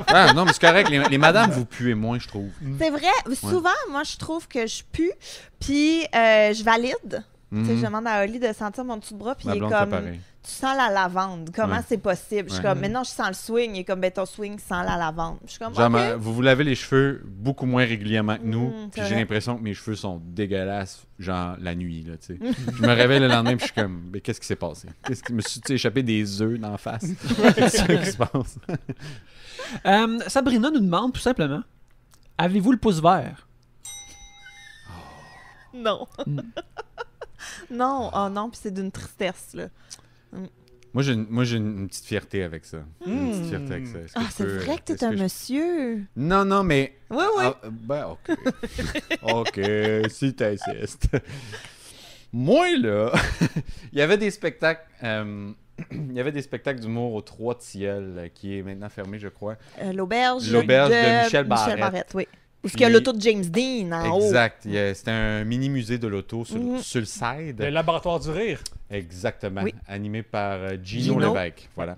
Ah, non, mais c'est correct. Les madames, vous puez moins, je trouve. C'est vrai. Souvent, moi, je trouve que je pue, puis je valide. Tu sais, je demande à Oli de sentir mon dessous de bras, puis Ma il est blonde, c'est comme, pareil. tu sens la lavande. Comment Ouais. c'est possible? Je suis Ouais. comme, mais non, je sens le swing. Il est comme, ben ton swing sent la lavande. Je suis comme, Genre, ok. vous vous lavez les cheveux beaucoup moins régulièrement que nous, c'est puis j'ai vrai. l'impression que mes cheveux sont dégueulasses, genre la nuit, là, tu sais. Je me réveille le lendemain, puis je suis comme, mais qu'est-ce qui s'est passé? Qu'est-ce qui me suis échappé des œufs d'en face? C'est ça qui se passe. Sabrina nous demande tout simplement, avez-vous le pouce vert? Non. Non, oh non, puis c'est d'une tristesse, là. Moi, j'ai une petite fierté avec ça. Une petite fierté avec ça. Est-ce que Ah, je c'est peux- vrai que t'es est-ce un que je- monsieur. Non, mais... Oui, oui. Ah, ben, OK. OK, si t'insistes. Moi, là, il y avait des spectacles... il y avait des spectacles d'humour au 3 Tilleul, qui est maintenant fermé, je crois. L'auberge de Michel Barrette. oui. Où est-ce Puis- qu'il y a l'auto de James Dean en haut. Exact. C'était un mini-musée de l'auto sur le side. Le laboratoire du rire. Exactement. Oui. Animé par Gino Gino. Lévesque. Voilà.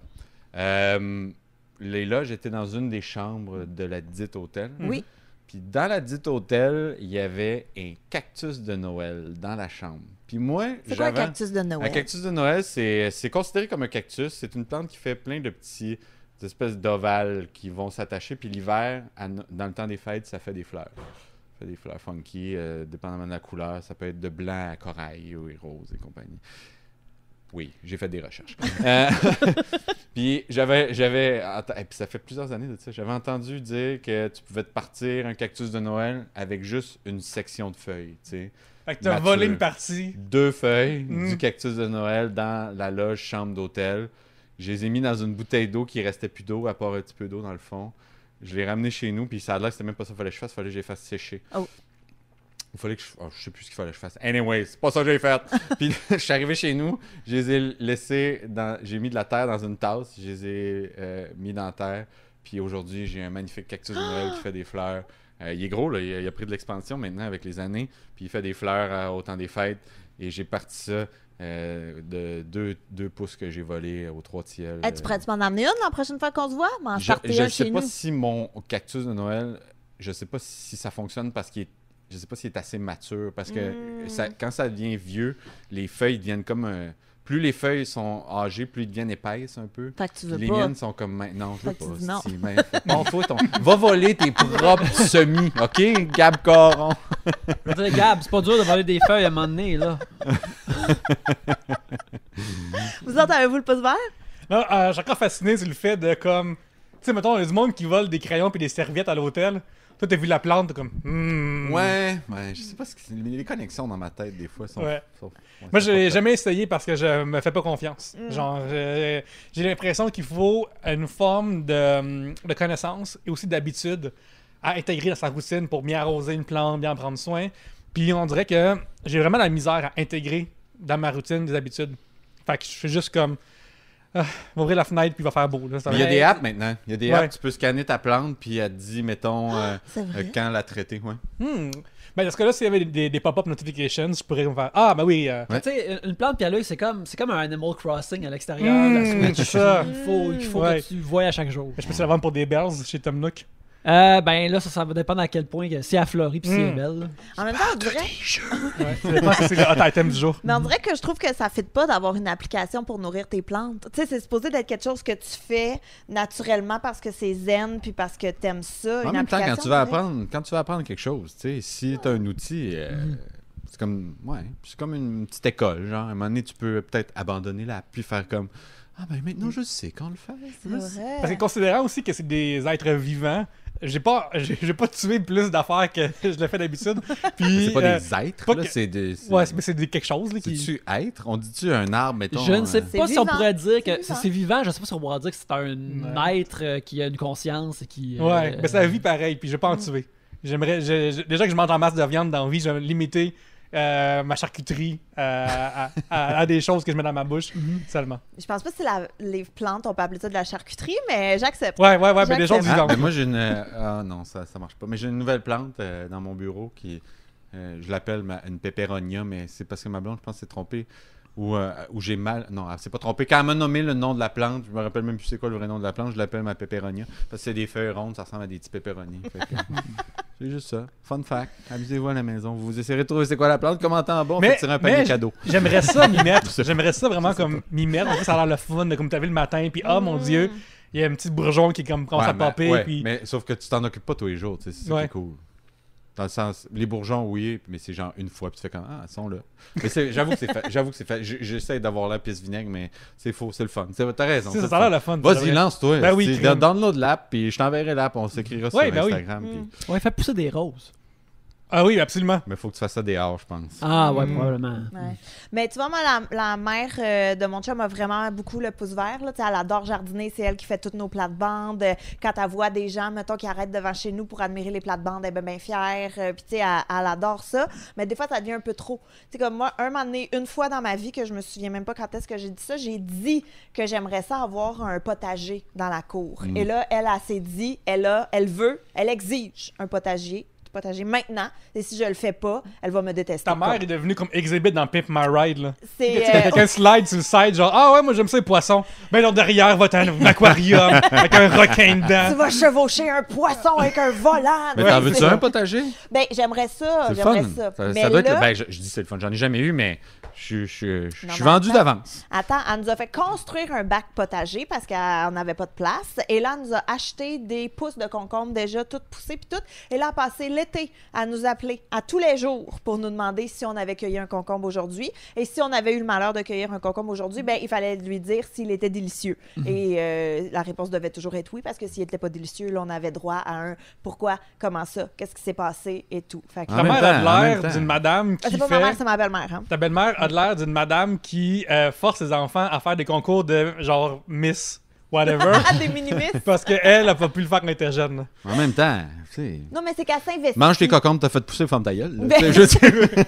Les loges étaient dans une des chambres de la dite hôtel. Oui. Puis dans la dite hôtel, il y avait un cactus de Noël dans la chambre. Puis moi, C'est quoi un j'avais... cactus de Noël? Un cactus de Noël, c'est considéré comme un cactus. C'est une plante qui fait plein de petits des espèces d'ovales qui vont s'attacher. Puis l'hiver, dans le temps des fêtes, ça fait des fleurs. Ça fait des fleurs funky, dépendamment de la couleur. Ça peut être de blanc à corail ou rose et compagnie. Oui, j'ai fait des recherches. Puis et puis ça fait plusieurs années de ça. J'avais entendu dire que tu pouvais te partir un cactus de Noël avec juste une section de feuilles, tu sais. Fait que t'as Mature. volé une partie. 2 feuilles du cactus de Noël dans la loge chambre d'hôtel. Je les ai mis dans une bouteille d'eau qui restait plus d'eau, à part un petit peu d'eau dans le fond. Je l'ai ramené chez nous, puis ça a l'air que c'était même pas ça qu'il fallait que je fasse, il fallait que je les fasse sécher. Oh. Il fallait que je sais plus ce qu'il fallait que je fasse. Anyway, c'est pas ça que j'ai fait. Puis je suis arrivé chez nous, je les ai laissés j'ai mis de la terre dans une tasse, je les ai mis dans la terre. Puis aujourd'hui, j'ai un magnifique cactus de Noël qui fait des fleurs. Il est gros, là, il a pris de l'expansion maintenant avec les années. Puis il fait des fleurs au temps des fêtes. Et j'ai parti ça de 2 pouces que j'ai volé au 3 Tilleul. Tu pourrais-tu m'en amener une la prochaine fois qu'on se voit? M'en starter Je un ne sais chez pas nous. si mon cactus de Noël, je sais pas si ça fonctionne parce qu'il est, je sais pas s'il est assez mature parce que quand ça devient vieux, les feuilles deviennent comme plus les feuilles sont âgées, plus ils deviennent épaisses un peu. Fait que tu veux Les pas. miennes sont comme non, je veux Fait que pas. tu dis non. Si, ben, bon, toi, va voler tes propres semis, OK, Gab Caron. Je veux dire, Gab, c'est pas dur de voler des feuilles à un moment donné, là. Vous autres, avez-vous le pouce vert? Là, je suis encore fasciné sur le fait de comme. Tu sais, mettons, il y a du monde qui vole des crayons et des serviettes à l'hôtel. Toi, t'as vu la plante, t'es comme. Ouais, je sais pas ce que les connexions dans ma tête des fois sont. Ouais. ouais, Moi, sont je l'ai pas jamais essayé parce que je me fais pas confiance. Genre, j'ai l'impression qu'il faut une forme de connaissance et aussi d'habitude à intégrer dans sa routine pour bien arroser une plante, bien en prendre soin. Puis on dirait que j'ai vraiment la misère à intégrer dans ma routine des habitudes. Fait que je fais juste comme. Va ouvrir la fenêtre puis il va faire beau. Là, ça Mais il y a va. des apps maintenant. Il y a des Ouais. apps, tu peux scanner ta plante puis elle te dit, mettons, C'est vrai. quand la traiter. Ouais. Ben, dans ce cas-là, s'il y avait des pop-up notifications, je pourrais me faire Ah, ben oui. Ouais. Tu sais, une plante pierre c'est comme un Animal Crossing à l'extérieur, la Switch. c'est ça. Il faut Ouais. que tu voies à chaque jour. Je peux te la vendre pour des bells chez Tom Nook. Ben là, ça va dépendre à quel point, si elle fleurit puis si elle est belle. Là. En même temps, on dirait... Ouais, ça dépend si c'est le hot item du jour. Mais on dirait que je trouve que ça ne fit pas d'avoir une application pour nourrir tes plantes. Tu sais, c'est supposé d'être quelque chose que tu fais naturellement parce que c'est zen puis parce que tu aimes ça. En une même temps, application, quand tu vas apprendre quelque chose, tu sais, si tu as un outil, c'est comme une petite école, genre, à un moment donné, tu peux peut-être abandonner l'app puis faire comme ah ben maintenant je sais quand le faire. C'est vrai. Parce que considérant aussi que c'est des êtres vivants, j'ai pas tué plus d'affaires que je le fais d'habitude. Puis C'est pas des êtres, pas là, que- c'est des. Ouais, mais c'est quelque chose là, qui. C'est-tu être? On dit-tu un arbre, mettons? Je ne sais C'est pas si on vivant. pourrait dire que C'est c'est vivant. Je ne sais pas si on pourrait dire que c'est un Ouais. être qui a une conscience et qui. Ouais, mais ça vit pareil, puis je vais pas en tuer. J'aimerais. Déjà que je mange en masse de viande dans la vie, je vais limiter ma charcuterie à des choses que je mets dans ma bouche seulement. Je pense pas que les plantes, on peut appeler ça de la charcuterie, mais j'accepte. Ouais, mais des J'accepte. choses Ah, vivantes. ben moi, j'ai une. Ah non, ça marche pas. Mais j'ai une nouvelle plante dans mon bureau qui. Je l'appelle une pépéronia, mais c'est parce que ma blonde, je pense, s'est trompée. Ou j'ai mal. Non, elle s'est pas trompée. Quand elle m'a nommé le nom de la plante, je me rappelle même plus c'est quoi le vrai nom de la plante, je l'appelle ma pépéronia. Parce que c'est des feuilles rondes, ça ressemble à des petits pépéroniers. Fait que, c'est juste ça. Fun fact. Amusez-vous à la maison. Vous essayerez de trouver c'est quoi la plante, commentez en bas, on fait tirer un panier cadeau. J'aimerais ça m'y mettre. J'aimerais ça vraiment comme m'y mettre. En fait, ça a l'air le fun de comme t'as vu le matin, puis oh mon Dieu, il y a un petit bourgeon qui comme commence à popper. Ouais, Puis... mais sauf que tu t'en occupes pas tous les jours, tu sais, c'est ça qui Ouais. est cool. Dans le sens, les bourgeons, oui, mais c'est genre une fois, puis tu fais comme, ah, ils sont là. Mais j'avoue que c'est fait. J'avoue que c'est fait. J'essaie d'avoir la piste vinaigre, mais c'est faux, c'est le fun. T'as raison. Ça, c'est ça a l'air le fun. Vas-y, lance-toi. Ben oui, crime. Download l'app, puis je t'enverrai l'app, on s'écrira sur Ouais, ben oui. Instagram. Puis... Ouais, fait pousser des roses. Ah oui, absolument. Mais faut que tu fasses ça dehors, je pense. Ah, ouais, probablement. Ouais. Mais tu vois, moi, la mère de mon chum a vraiment beaucoup le pouce vert. Là. Tu sais, elle adore jardiner. C'est elle qui fait toutes nos plates-bandes. Quand elle voit des gens, mettons, qui arrêtent devant chez nous pour admirer les plates-bandes, elle est bien fière. Puis, tu sais, elle adore ça. Mais des fois, ça devient un peu trop. Tu sais, comme moi, un moment donné, une fois dans ma vie, que je me souviens même pas quand est-ce que j'ai dit ça, j'ai dit que j'aimerais ça avoir un potager dans la cour. Et là, elle s'est dit, elle exige un potager maintenant, et si je le fais pas, elle va me détester. Ta mère est devenue comme exhibit dans Pimp My Ride. Là. C'est Tu sais, quelqu'un slide sur le side, genre ah ouais, moi j'aime ça les poissons. Mais là derrière, va un aquarium avec un requin tu dedans. vas chevaucher un poisson avec un volant. Mais Ouais, t'en veux-tu c'est- un potager? Ben, j'aimerais ça. C'est le J'aimerais fun. ça. Mais Ça doit être. là, Ben, je dis c'est le fun. J'en ai jamais eu, mais je suis Non, mais vendu attends. d'avance. attends, elle nous a fait construire un bac potager parce qu'on n'avait pas de place. Et là, elle nous a acheté des pousses de concombre déjà toutes poussées puis tout. Et là, elle a passé l'été à nous appeler à tous les jours pour nous demander si on avait cueilli un concombre aujourd'hui. Et si on avait eu le malheur de cueillir un concombre aujourd'hui, ben il fallait lui dire s'il était délicieux. Et la réponse devait toujours être oui, parce que s'il n'était pas délicieux, là, on avait droit à un pourquoi, comment ça, qu'est-ce qui s'est passé et tout. Fait que- En Ta même mère temps, a de en même l'air temps. d'une madame Ah, qui c'est pas ma mère, fait. c'est ma belle-mère. Hein? Ta belle-mère a de l'air d'une madame qui force ses enfants à faire des concours de genre Miss whatever Ah, des minimistes. parce qu'elle a pas pu le faire quand elle était jeune. là. En même temps, tu sais. Non, mais c'est qu'elle s'investit. Mange tes cocombes, t'as fait pousser, ferme ta gueule. là. Ben- Tu sais, je veux dire.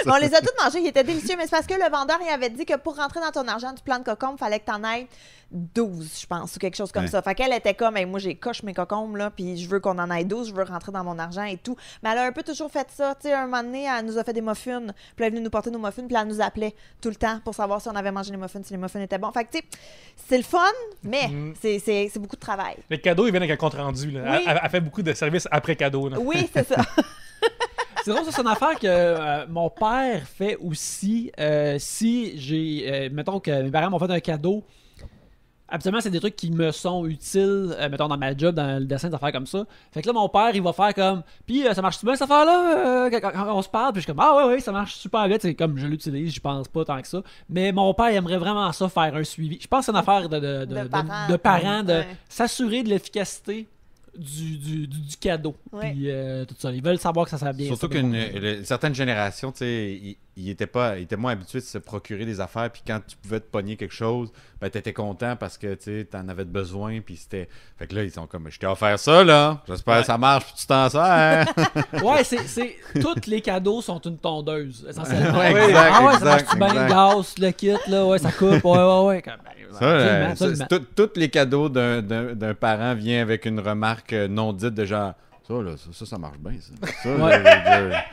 On les a toutes mangés, ils étaient délicieux, mais c'est parce que le vendeur, il avait dit que pour rentrer dans ton argent du plan de concombre, il fallait que t'en ailles 12, je pense, ou quelque chose comme Ouais. ça. Fait qu'elle était comme, hey, moi, j'ai coche mes cocombres, là, puis je veux qu'on en aille 12, je veux rentrer dans mon argent et tout. Mais elle a un peu toujours fait ça. Tu sais, un moment donné, elle nous a fait des muffins, puis elle est venue nous porter nos muffins, puis elle nous appelait tout le temps pour savoir si on avait mangé les muffins, si les muffins étaient bons. Fait que, tu sais, c'est le fun, mais c'est beaucoup de travail. Les cadeaux, ils viennent avec un compte rendu. Là. Oui. Elle fait beaucoup de services après cadeau. Là. Oui, c'est ça. C'est drôle, ça, c'est une affaire que mon père fait aussi. Si j'ai. Mettons que mes parents m'ont fait un cadeau. Habituellement, c'est des trucs qui me sont utiles, mettons, dans ma job, dans le dessin, des affaires comme ça. Fait que là, mon père, il va faire comme. Puis, ça marche-tu bien, cette affaire-là? Quand on se parle, puis je suis comme, ah ouais, ça marche super bien. C'est comme je l'utilise, je pense pas tant que ça. Mais mon père, il aimerait vraiment ça, faire un suivi. Je pense que c'est une affaire de parents, de Ouais. s'assurer de l'efficacité du cadeau. Ouais. Puis, tout ça. Ils veulent savoir que ça sert bien. Surtout ça, qu'une certaine génération, tu sais, ils étaient moins habitués de se procurer des affaires, puis quand tu pouvais te pogner quelque chose, ben t'étais content parce que tu en avais besoin, puis c'était. Fait que là, ils sont comme, je t'ai offert ça, là, j'espère que ça marche, puis tu t'en sers. Hein? Ouais, tous les cadeaux sont une tondeuse, essentiellement. Ouais, Ouais, exact, ah ouais, ça exact, marche bien, exact. le gaz, le kit, là, ouais, ça coupe, ouais. Comme, ben, Ça, absolument. tous les cadeaux d'un parent viennent avec une remarque non dite de genre, ça, là, ça marche bien, ça. Ça, Ouais. là,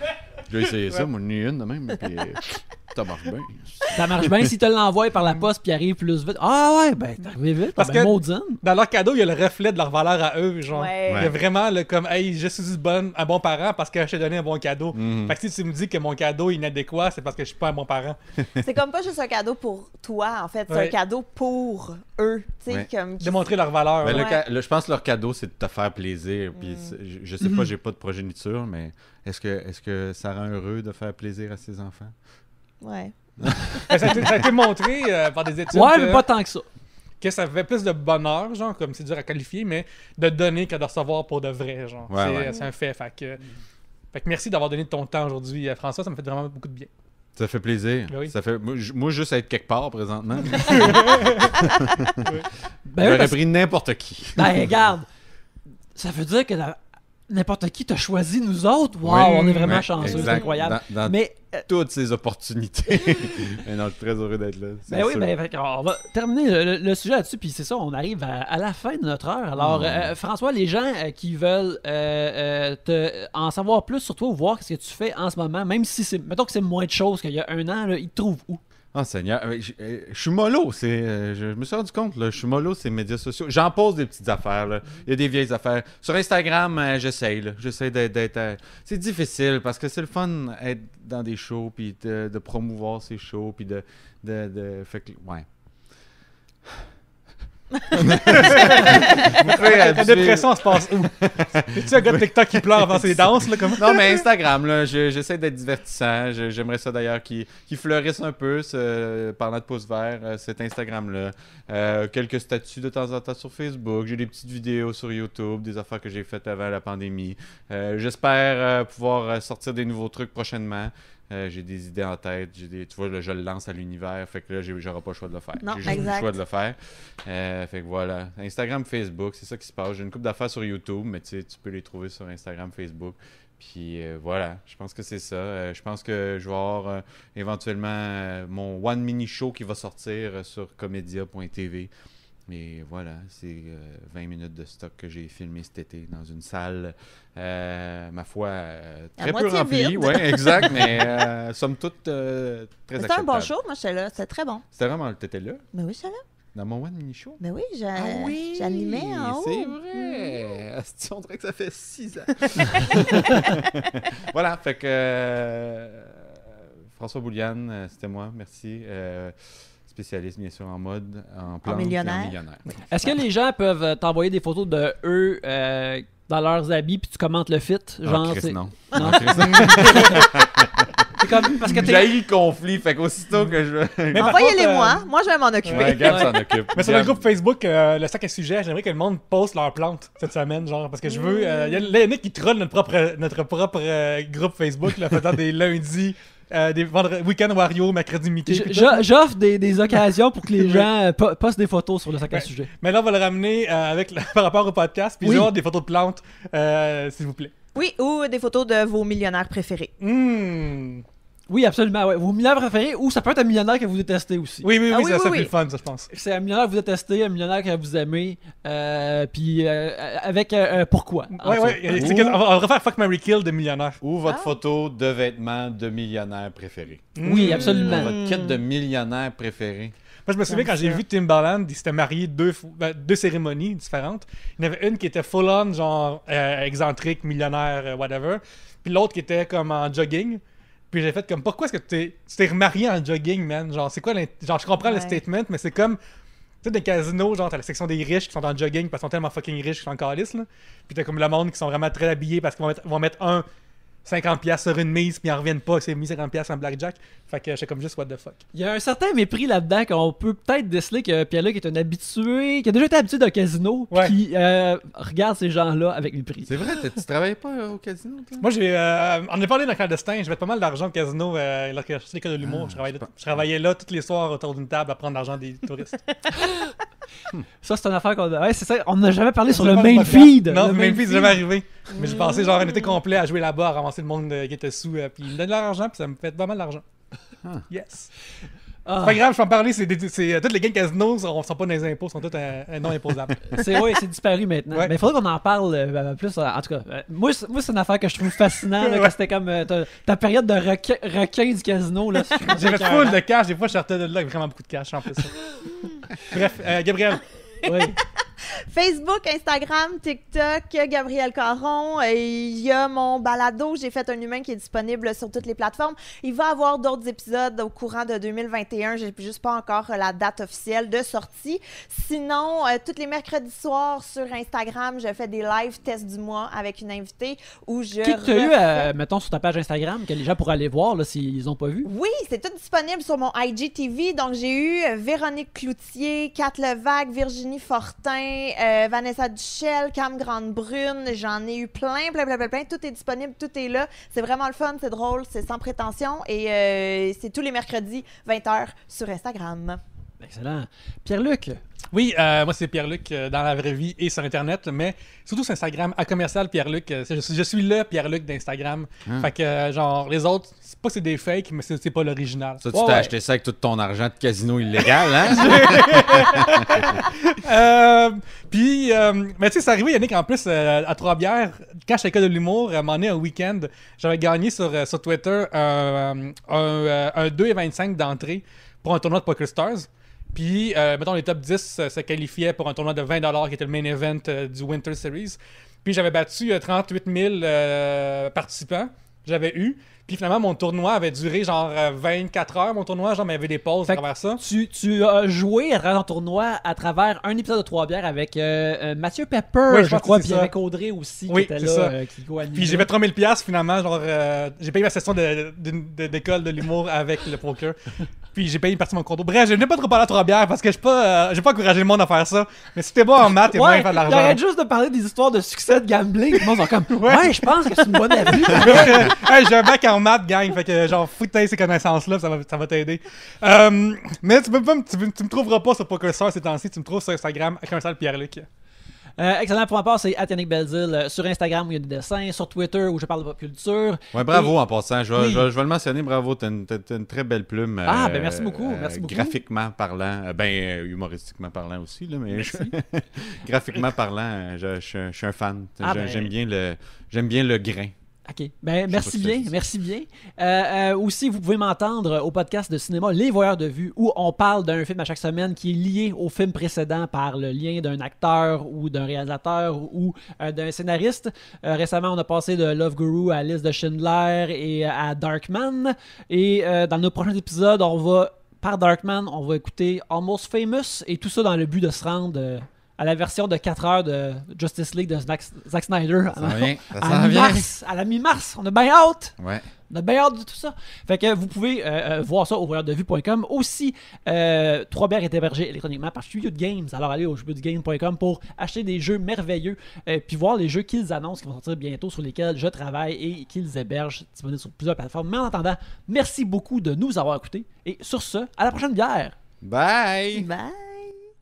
Je vais essayer ça, moi, j'en ai une de même, puis ça marche bien. Ça marche bien si tu l'envoies par la poste puis arrive plus vite. Ah ouais, ben t'es arrivé vite. Parce Ben, que- maudine. Dans leur cadeau, il y a le reflet de leur valeur à eux, genre. Ouais. Il y a vraiment le comme, hey, je suis un bon parent parce que je t'ai donné un bon cadeau. Mhm. Fait que si tu me dis que mon cadeau est inadéquat, c'est parce que je suis pas un bon parent. C'est comme pas juste un cadeau pour toi, en fait. C'est Ouais. un cadeau pour eux. Tu sais, Ouais. comme... Démontrer leur valeur. Ben, ouais. Ouais. je pense que leur cadeau, c'est de te faire plaisir. Puis je sais pas, j'ai pas de progéniture, mais est-ce que ça rend heureux de faire plaisir à ses enfants? Ouais. Ça a été montré par des études Ouais, que, mais pas tant que ça. que ça fait plus de bonheur, genre, comme c'est dur à qualifier, mais de donner que de recevoir pour de vrai, genre. Ouais, c'est ouais. c'est un fait. Fait que merci d'avoir donné de ton temps aujourd'hui, François. Ça me fait vraiment beaucoup de bien. Ça fait plaisir. Ben oui. Ça fait, moi, juste être quelque part présentement, Ben, oui, j'aurais parce- pris n'importe qui. ben regarde, ça veut dire que n'importe qui t'a choisi nous autres. Wow, Oui, on est vraiment ouais, chanceux, c'est exact. incroyable. Dans Mais toutes ces opportunités. Et non, je suis très heureux d'être là. c'est ben oui, sûr. ben, fait qu'on va terminer le sujet là-dessus, puis c'est ça, on arrive à la fin de notre heure. Alors, François, les gens qui veulent en savoir plus sur toi ou voir ce que tu fais en ce moment, même si mettons que c'est moins de choses qu'il y a un an, là, ils te trouvent où? Oh Seigneur, je suis mollo, je me suis rendu compte, là, je suis mollo ces médias sociaux. J'en pose des petites affaires, là. Il y a des vieilles affaires. Sur Instagram, j'essaye d'être... c'est difficile parce que c'est le fun d'être dans des shows, puis de promouvoir ces shows, puis de... Fait que, ouais. Ta dépression se passe où? C'est-tu un gars de TikTok qui pleure avant ses danses, là, comme Non, mais Instagram, là, j'essaie d'être divertissant. J'aimerais ça d'ailleurs qu'il fleurisse un peu, parlant de pouces verts, cet Instagram-là. Quelques statuts de temps en temps sur Facebook. J'ai des petites vidéos sur YouTube, des affaires que j'ai faites avant la pandémie. J'espère pouvoir sortir des nouveaux trucs prochainement. J'ai des idées en tête. Tu vois, là, je le lance à l'univers. Fait que là, j'aurai pas le choix de le faire. Non, J'ai juste exact. le choix de le faire. Fait que voilà. Instagram, Facebook, c'est ça qui se passe. J'ai une couple d'affaires sur YouTube, mais tu sais, tu peux les trouver sur Instagram, Facebook. Puis voilà, je pense que c'est ça. Je pense que je vais avoir éventuellement mon One Mini Show qui va sortir sur comedia.tv. Mais voilà, c'est 20 minutes de stock que j'ai filmé cet été dans une salle, ma foi, très peu moitié remplie. vide. Oui, exact, mais somme toute très C'était acceptable. un bon show, moi, j'étais là. C'était très bon. C'était vraiment, t'étais là, Mais oui, j'étais là. dans mon One Mini Show? Mais oui, j'animais en haut. C'est vrai! Asti, on dirait que ça fait 6 ans. Voilà, fait que François Bouliane, c'était moi, merci. Spécialiste, bien sûr, en mode, en plantes et millionnaire. en millionnaire. Est-ce que les gens peuvent t'envoyer des photos de eux dans leurs habits puis tu commentes le fit? Genre, Chris, c'est- non. Non. Chris, non. c'est comme parce que t'es J'ai le conflit, fait qu'aussitôt que je... Mais par Envoyez-les contre, moi. Moi, je vais m'en occuper. Ouais, Gab s'en occupe. Mais sur le Gab- groupe Facebook, le sac à sujet, j'aimerais que le monde poste leurs plantes cette semaine, genre, parce que je veux. Il y a Yannick qui troll notre propre groupe Facebook, là, faisant des lundis, des week-end Wario, mercredi Mickey. puis tout. j'offre des occasions pour que les gens postent des photos sur le sac à Ouais. sujet. Mais là, on va le ramener par rapport au podcast, puis Oui. je vais avoir des photos de plantes, s'il vous plaît. Oui, ou des photos de vos millionnaires préférés. Oui, absolument. Ouais. Vos millionnaires préférés ou ça peut être un millionnaire que vous détestez aussi. Oui, Ah oui, ça oui, fait oui. le fun, ça, je pense. C'est un millionnaire que vous détestez, un millionnaire que vous aimez, puis avec pourquoi. en Ouais, fait. ouais. On va refaire Fuck, Marry, Kill de millionnaires. Ou votre Ah. photo de vêtements de millionnaire préféré. Oui, absolument. Votre kit de millionnaire préféré. Moi, je me souviens Comme quand j'ai ça. vu Timbaland, il s'était marié deux cérémonies différentes. Il y en avait une qui était full-on, genre excentrique, millionnaire, whatever. Puis l'autre qui était comme en jogging. Puis j'ai fait comme, pourquoi est-ce que tu t'es remarié en jogging, man? Genre, c'est quoi genre, je comprends le Ouais. statement, mais c'est comme, tu sais, des casinos, genre, t'as la section des riches qui sont en jogging parce qu'ils sont tellement fucking riches qu'ils sont en calice, là. Puis t'as comme le monde qui sont vraiment très habillés parce qu'ils vont mettre 50$ sur une mise, puis ils en reviennent pas, c'est mis 50$ en blackjack. Fait que j'étais comme juste, what the fuck. Il y a un certain mépris là-dedans qu'on peut peut-être déceler que Pierre-Luc est un habitué, qui a déjà été habitué d'un casino, puis Ouais. qui regarde ces gens-là avec mépris. C'est vrai, tu travaillais pas au casino, toi? Moi, on a parlé dans le clandestin, je mets pas mal d'argent au casino lorsque je suis l'école de l'humour. Je travaillais là tous les soirs autour d'une table à prendre l'argent des touristes. Ça, c'est une affaire qu'on a. Ouais, c'est ça. On n'a jamais parlé sur le Pas main podcast. feed. Non, Le le main feed, c'est jamais arrivé. Mais j'ai passé genre un été complet à jouer là-bas, à ramasser le monde qui était sous, puis ils me donnent de l'argent, puis ça me fait pas mal d'argent. Ah. Yes. C'est pas grave, je peux en parler. Toutes les gains casino ne sont pas dans les impôts, sont tous non imposables. C'est disparu maintenant. Ouais. Mais il faudrait qu'on en parle plus. En tout cas, moi, c'est une affaire que je trouve fascinante. Là, que c'était comme ta période de requin du casino. Là, J'avais full de cash. Des fois, je sortais de là avec vraiment beaucoup de cash en plus. Bref, Gabriel. Oui. Facebook, Instagram, TikTok, Gabriel Caron. Il y a mon balado. J'ai fait un humain qui est disponible sur toutes les plateformes. Il va y avoir d'autres épisodes au courant de 2021. J'ai juste pas encore la date officielle de sortie. Sinon, tous les mercredis soirs sur Instagram, je fais des live tests du mois avec une invitée où je... Qui que tu as eu, mettons, sur ta page Instagram, que les gens pourraient aller voir là, s'ils n'ont pas vu? Oui, c'est tout disponible sur mon IGTV. Donc, j'ai eu Véronique Cloutier, Kat Levac, Virginie Fortin, Vanessa Duchel, Cam Grande-Brune. J'en ai eu plein. Tout est disponible, tout est là. C'est vraiment le fun, c'est drôle, c'est sans prétention. Et c'est tous les mercredis, 20h, sur Instagram. Excellent. Pierre-Luc? Oui, moi c'est Pierre-Luc dans la vraie vie et sur Internet, mais surtout sur Instagram, à commercial Pierre-Luc. Je suis le Pierre-Luc d'Instagram. Fait que, genre, les autres, c'est pas que c'est des fakes, mais c'est pas l'original. Ça, tu t'as acheté ça avec tout ton argent de casino illégal, hein? Mais tu sais, c'est arrivé, Yannick, en plus, à Trois-Bières, quand j'étais à l'école de l'humour, à un moment donné, un week-end, j'avais gagné sur Twitter un 2,25 d'entrée pour un tournoi de Poker Stars. Puis, mettons, les top 10 se qualifiaient pour un tournoi de 20$ qui était le main event du Winter Series. Puis, j'avais battu 38 000 participants. J'avais eu. Puis, finalement, mon tournoi avait duré genre 24 heures, mon tournoi. Genre, mais il y avait des pauses à travers ça. Tu as joué à travers ton tournoi à travers un épisode de Trois-Bières avec Mathieu Pepper, oui, je crois, puis avec Audrey aussi, qui était là, qui co-animait. Puis, j'ai fait 3 000$ finalement. Genre, j'ai payé ma session d'école de l'humour avec le poker. Puis j'ai payé une partie de mon compte. Bref, je n'ai pas trop parlé à Trois-Bières parce que j'ai pas encouragé le monde à faire ça. Mais si t'es bon en maths, t'es moyen de faire de l'argent. J'arrête juste de parler des histoires de succès de gambling. Le monde sont comme, ouais, je pense que c'est une bonne avenue. J'ai un bac en maths, gang. Fait que genre, fous de ces connaissances-là, ça va t'aider. Mais tu me trouveras pas sur PokerStars ces temps-ci. Tu me trouves sur Instagram avec un sale Pierre-Luc. Excellent, pour ma part, c'est @Yannick Belzile sur Instagram où il y a des dessins, sur Twitter où je parle de pop culture. Ouais, bravo en passant. Je vais le mentionner, bravo. T'as une très belle plume. Ben merci beaucoup. Merci beaucoup. Graphiquement parlant, humoristiquement parlant aussi, là, mais graphiquement parlant, je suis un fan. J'aime bien le grain. OK. Merci bien. Aussi, vous pouvez m'entendre au podcast de cinéma Les Voyeurs de Vue où on parle d'un film à chaque semaine qui est lié au film précédent par le lien d'un acteur ou d'un réalisateur ou d'un scénariste. Récemment, on a passé de Love Guru à Liste de Schindler et à Darkman. Et dans nos prochains épisodes, par Darkman, on va écouter Almost Famous et tout ça dans le but de se rendre... à la version de 4 heures de Justice League de Zack Snyder. À la mi-mars. On a bien hâte. Ouais. On a bien hâte de tout ça. Fait que vous pouvez voir ça au voyeurdevue.com. Aussi, Trois-Bières est hébergé électroniquement par Studio Games. Alors allez au studiogames.com pour acheter des jeux merveilleux puis voir les jeux qu'ils annoncent qui vont sortir bientôt, sur lesquels je travaille et qu'ils hébergent disponibles sur plusieurs plateformes. Mais en attendant, merci beaucoup de nous avoir écoutés. Et sur ce, à la prochaine bière. Bye! Bye!